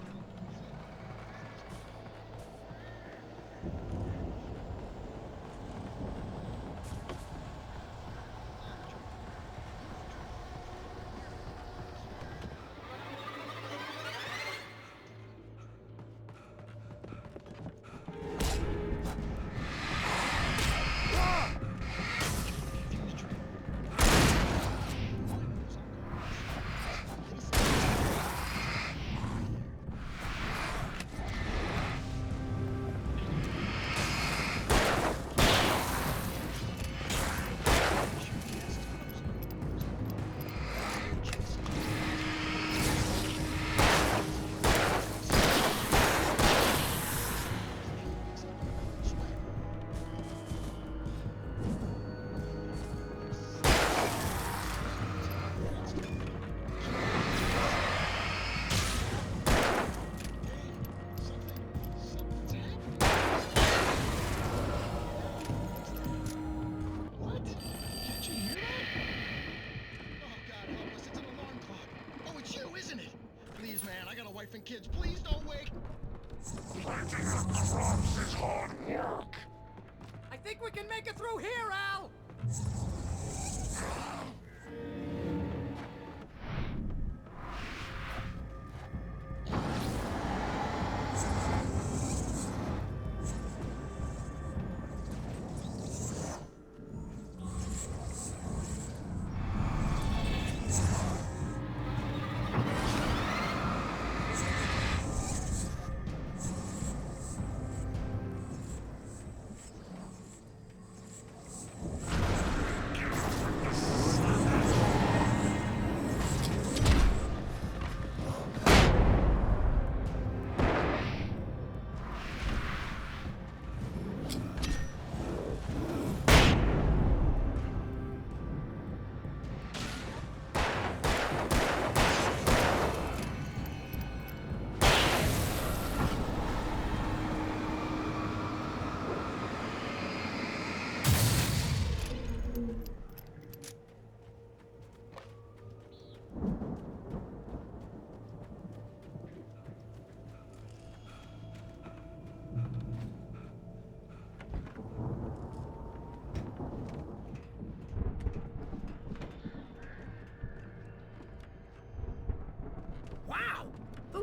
Speaker 8: And kids, please don't wake.
Speaker 3: Planting the crops is hard work. I think we can make it through here, Al!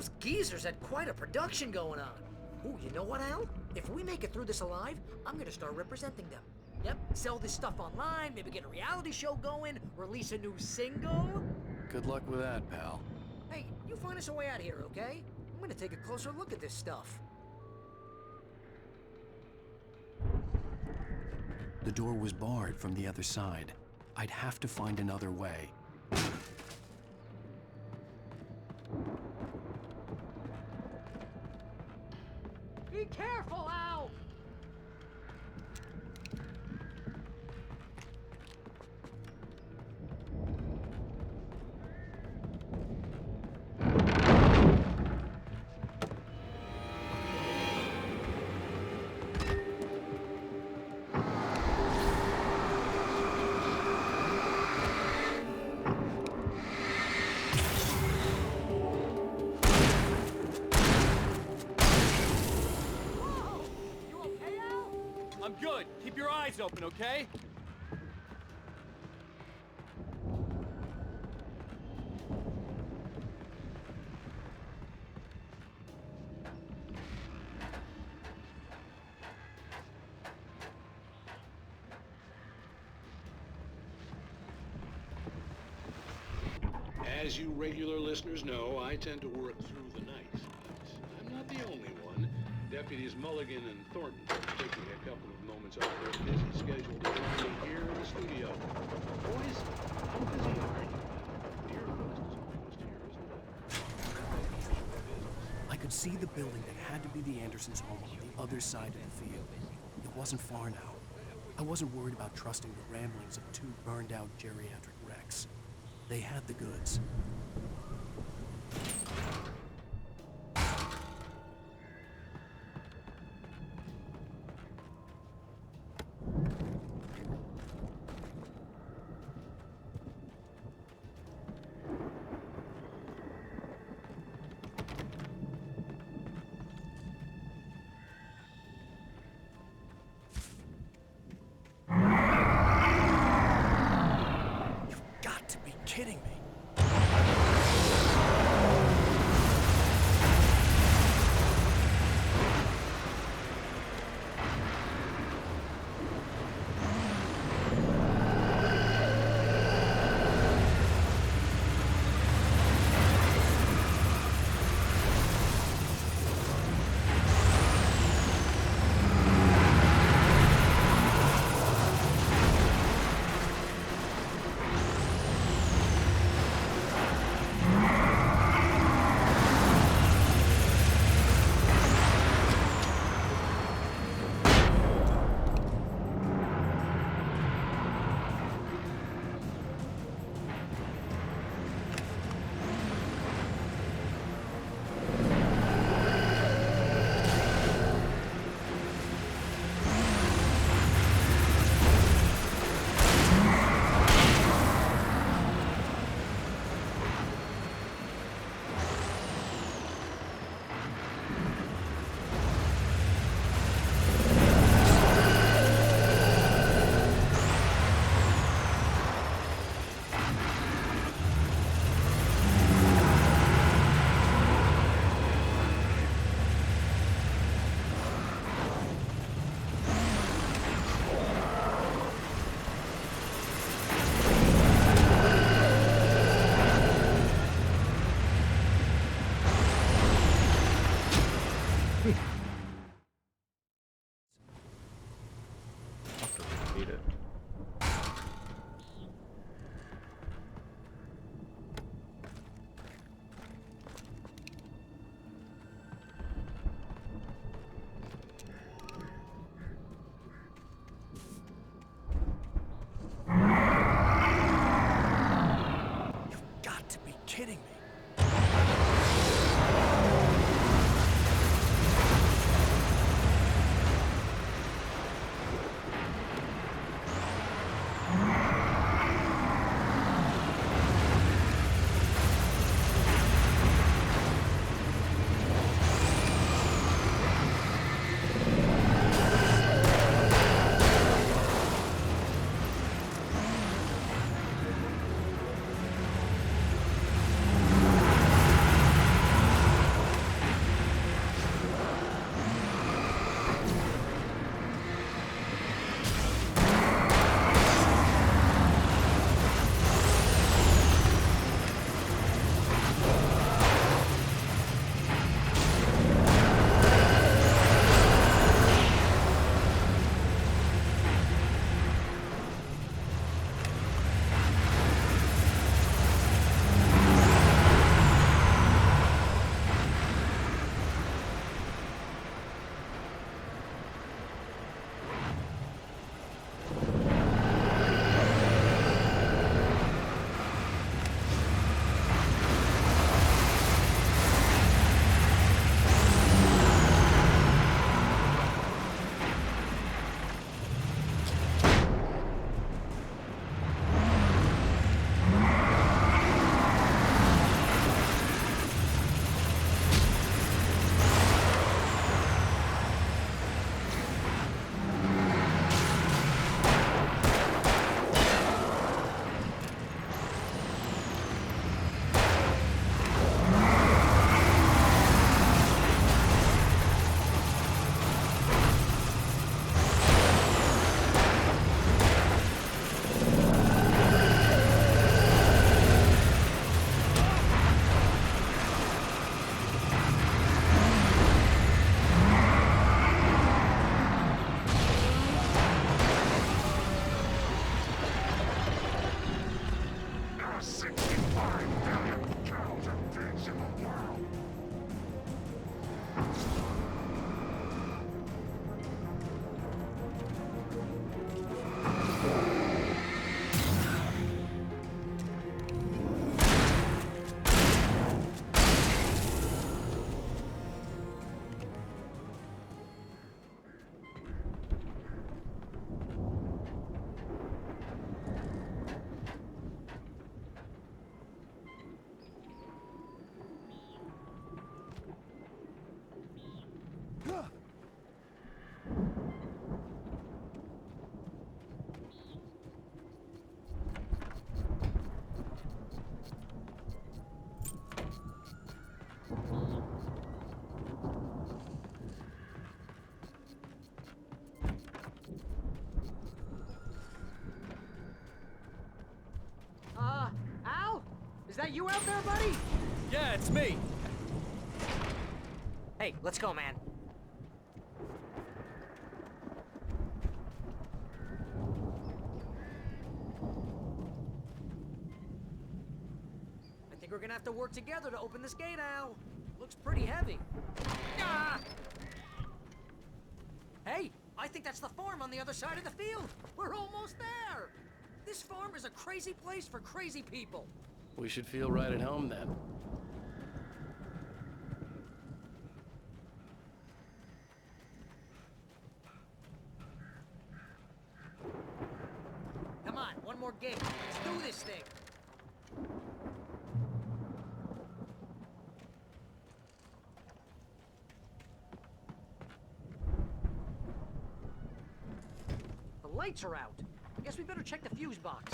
Speaker 3: Those geezers had quite a production going on. Ooh, you know what, Al? If we make it through this alive, I'm gonna start representing them. Yep, sell this stuff online, maybe get a reality show going, release a new single.
Speaker 1: Good luck with that, pal.
Speaker 3: Hey, you find us a way out of here, okay? I'm gonna take a closer look at this stuff.
Speaker 1: The door was barred from the other side. I'd have to find another way.
Speaker 3: Be careful, Al!
Speaker 12: I'm good. Keep your eyes open, okay?
Speaker 16: As you regular listeners know, I tend to work through the night. I'm not the only one. Deputies Mulligan and Thornton are taking a couple of moments off their busy schedule to join me here in the studio. Boys, how busy are you? Dear Quest is almost here, isn't it?
Speaker 1: I could see the building that had to be the Andersons' home on the other side of the field. It wasn't far now. I wasn't worried about trusting the ramblings of two burned-out geriatric wrecks. They had the goods. Kidding me. Kidding me.
Speaker 8: are 65 million cows and pigs in the world.
Speaker 3: Al? Is that you out there, buddy?
Speaker 12: Yeah, it's me.
Speaker 3: Hey, let's go, man. I think we're gonna have to work together to open this gate, Al. Looks pretty heavy. Ah! Hey, I think that's the farm on the other side of the field. We're almost there. This farm is a crazy place for crazy people.
Speaker 1: We should feel right at home then.
Speaker 3: Come on, one more gate. Let's do this thing. The lights are out. I guess we better check the fuse box.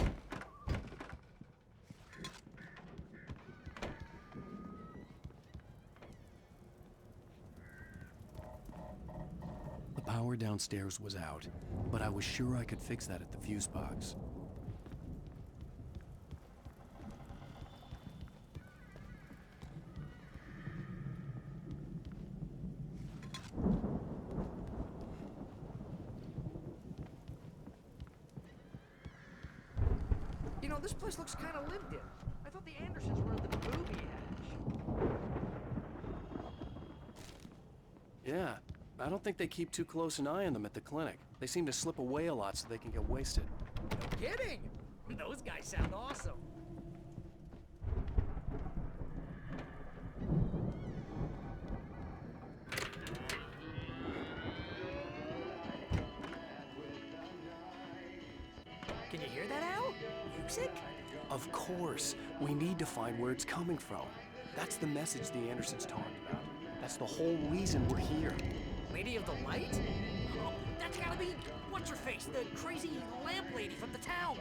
Speaker 1: The power downstairs was out, but I was sure I could fix that at the fuse box.
Speaker 3: You know, this place looks kind of lived in. I thought the Andersons were in the booby hatch.
Speaker 1: Yeah, I don't think they keep too close an eye on them at the clinic. They seem to slip away a lot so they can get wasted.
Speaker 3: No kidding! Those guys sound awesome. Can you hear that, Al? Music?
Speaker 1: Of course. We need to find where it's coming from. That's the message the Andersons talked about. That's the whole reason we're here.
Speaker 3: Lady of the Light? Oh, that's gotta be what's-her-face, the crazy lamp lady from the town.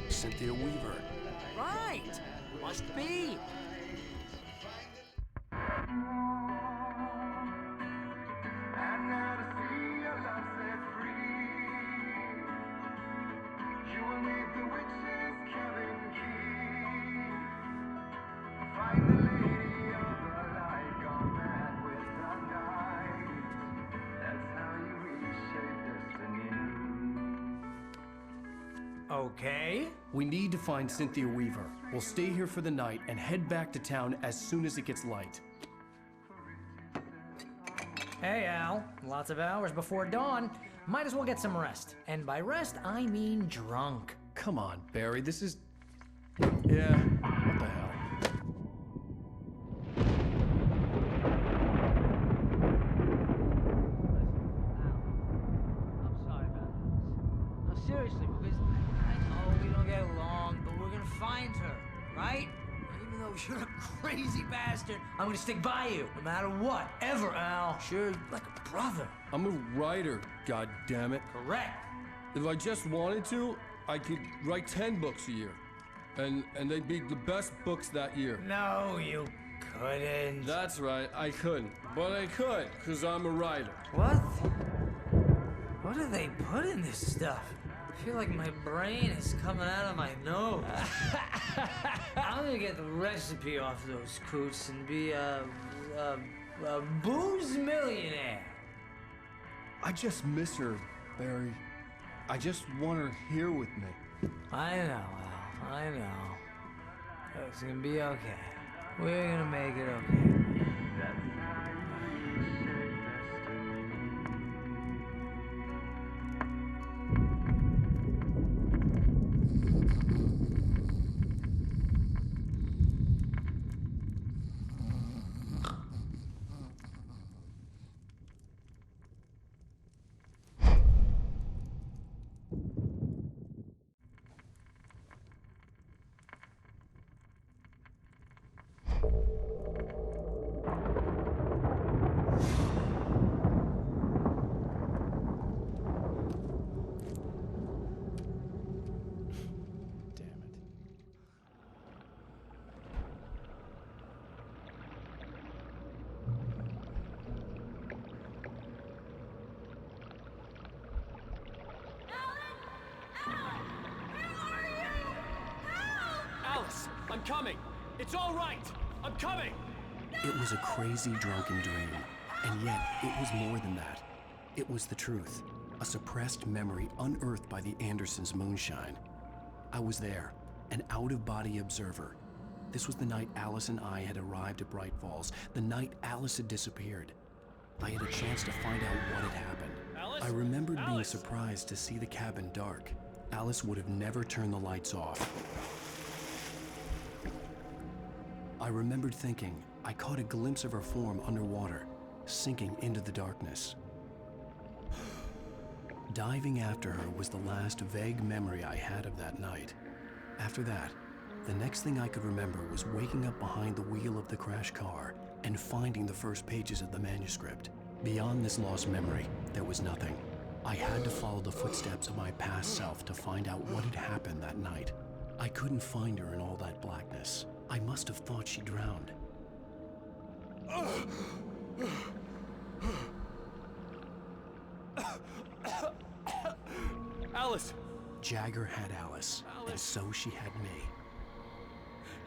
Speaker 1: Cynthia Weaver.
Speaker 3: Right! Must be.
Speaker 13: Okay.
Speaker 1: We need to find Cynthia Weaver. We'll stay here for the night and head back to town as soon as it gets light.
Speaker 13: Hey, Al. Lots of hours before dawn. Might as well get some rest. And by rest, I mean drunk.
Speaker 1: Come on, Barry, this is... Yeah, what the hell?
Speaker 5: I'm sorry about this. No, seriously, because I know we don't get along, but we're gonna find her, right? And even though you're a crazy bastard, I'm gonna stick by you, no matter what, ever, Al. Sure, like a brother.
Speaker 17: I'm a writer, goddammit.
Speaker 5: Correct.
Speaker 17: If I just wanted to, I could write 10 books a year. And they'd be the best books that year.
Speaker 5: No, you couldn't.
Speaker 17: That's right, I couldn't. But I could, because I'm a writer.
Speaker 5: What? What do they put in this stuff? I feel like my brain is coming out of my nose. I'm gonna get the recipe off those coots and be a booze millionaire.
Speaker 17: I just miss her, Barry. I just want her here with me.
Speaker 5: I know, Al. I know. It's gonna be okay. We're gonna make it okay.
Speaker 12: Alice, I'm coming. It's all right. I'm coming.
Speaker 1: It was a crazy drunken dream, and yet it was more than that. It was the truth, a suppressed memory unearthed by the Andersons' moonshine. I was there, an out-of-body observer. This was the night Alice and I had arrived at Bright Falls, the night Alice had disappeared. I had a chance to find out what had happened.
Speaker 12: Alice?
Speaker 1: I remembered being
Speaker 12: Alice?
Speaker 1: surprised to see the cabin dark. Alice would have never turned the lights off. I remembered thinking I caught a glimpse of her form underwater, sinking into the darkness. Diving after her was the last vague memory I had of that night. After that, the next thing I could remember was waking up behind the wheel of the crashed car and finding the first pages of the manuscript. Beyond this lost memory, there was nothing. I had to follow the footsteps of my past self to find out what had happened that night. I couldn't find her in all that blackness. I must have thought she drowned.
Speaker 12: Alice!
Speaker 1: Jagger had Alice, and so she had me.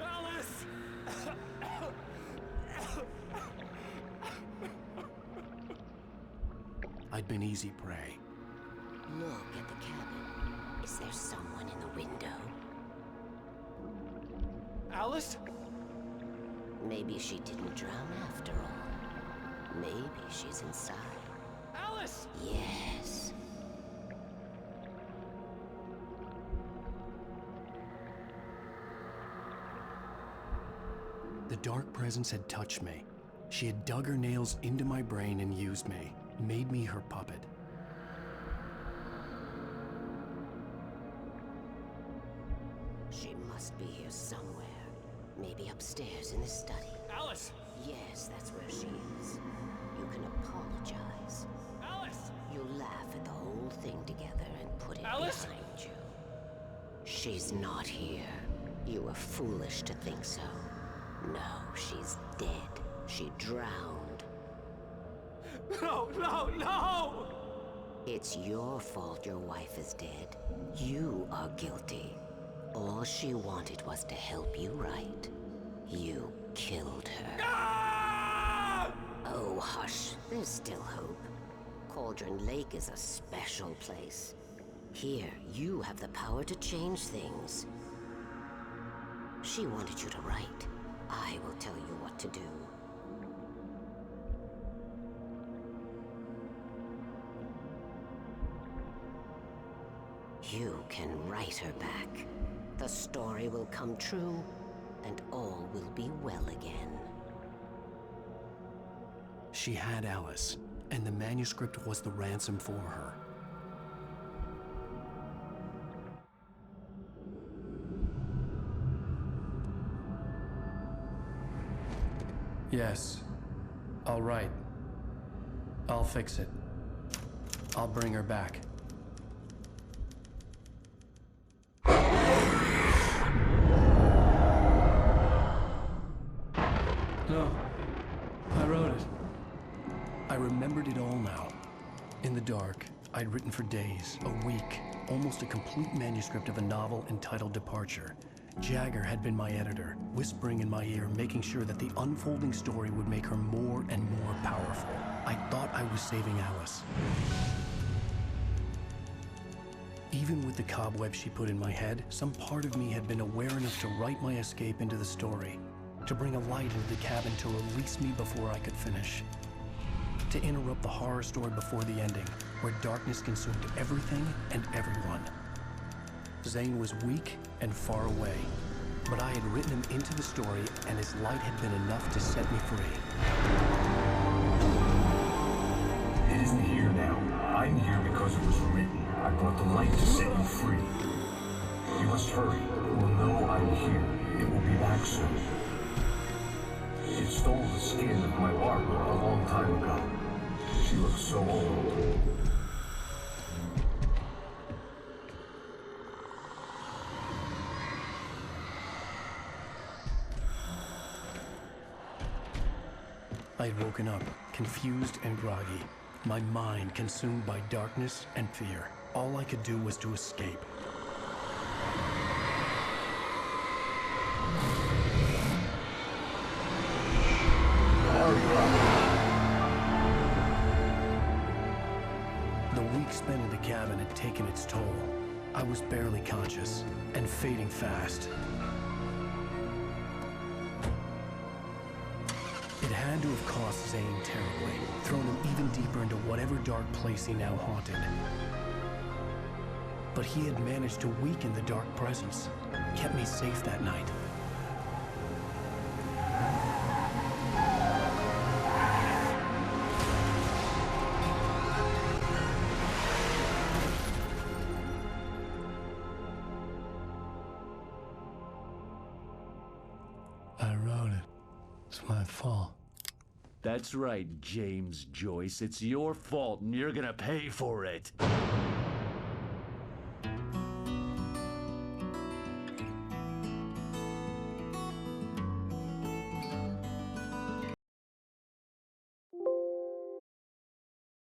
Speaker 12: Alice!
Speaker 1: I'd been easy prey.
Speaker 9: Look at the cabin. Is there someone in the window?
Speaker 12: Alice?
Speaker 9: Maybe she didn't drown after all. Maybe she's inside.
Speaker 12: Alice!
Speaker 9: Yes.
Speaker 1: The dark presence had touched me. She had dug her nails into my brain and used me, made me her puppet.
Speaker 9: She must be here somewhere. Maybe upstairs in the study.
Speaker 12: Alice!
Speaker 9: Yes, that's where she is. You can apologize.
Speaker 12: Alice!
Speaker 9: You'll laugh at the whole thing together and put it
Speaker 12: Alice?
Speaker 9: behind you. She's not here. You were foolish to think so. No, she's dead. She drowned.
Speaker 12: No, no, no!
Speaker 9: It's your fault your wife is dead. You are guilty. All she wanted was to help you right. You killed her.
Speaker 12: Ah!
Speaker 9: Oh, hush. There's still hope. Cauldron Lake is a special place. Here, you have the power to change things. She wanted you to write. I will tell you what to do. You can write her back. The story will come true, and all will be well again.
Speaker 1: She had Alice, and the manuscript was the ransom for her. Yes. All right. I'll fix it. I'll bring her back. No. I wrote it. I remembered it all now. In the dark, I'd written for days, a week, almost a complete manuscript of a novel entitled Departure. Jagger had been my editor, whispering in my ear, making sure that the unfolding story would make her more and more powerful. I thought I was saving Alice. Even with the cobweb she put in my head, some part of me had been aware enough to write my escape into the story, to bring a light into the cabin to release me before I could finish, to interrupt the horror story before the ending, where darkness consumed everything and everyone. Zane was weak and far away, but I had written him into the story, and his light had been enough to set me free.
Speaker 14: It isn't here now. I'm here because it was written. I brought the light to set you free. You must hurry. It will know I'm here. It will be back soon. It stole the skin of my Barbara a long time ago. She looks so old.
Speaker 1: I had woken up, confused and groggy, my mind consumed by darkness and fear. All I could do was to escape. The week spent in the cabin had taken its toll. I was barely conscious and fading fast. It had to have cost Zane terribly, thrown him even deeper into whatever dark place he now haunted. But he had managed to weaken the dark presence, kept me safe that night.
Speaker 19: I wrote it. It's my fault.
Speaker 20: That's right, James Joyce. It's your fault, and you're gonna pay for it.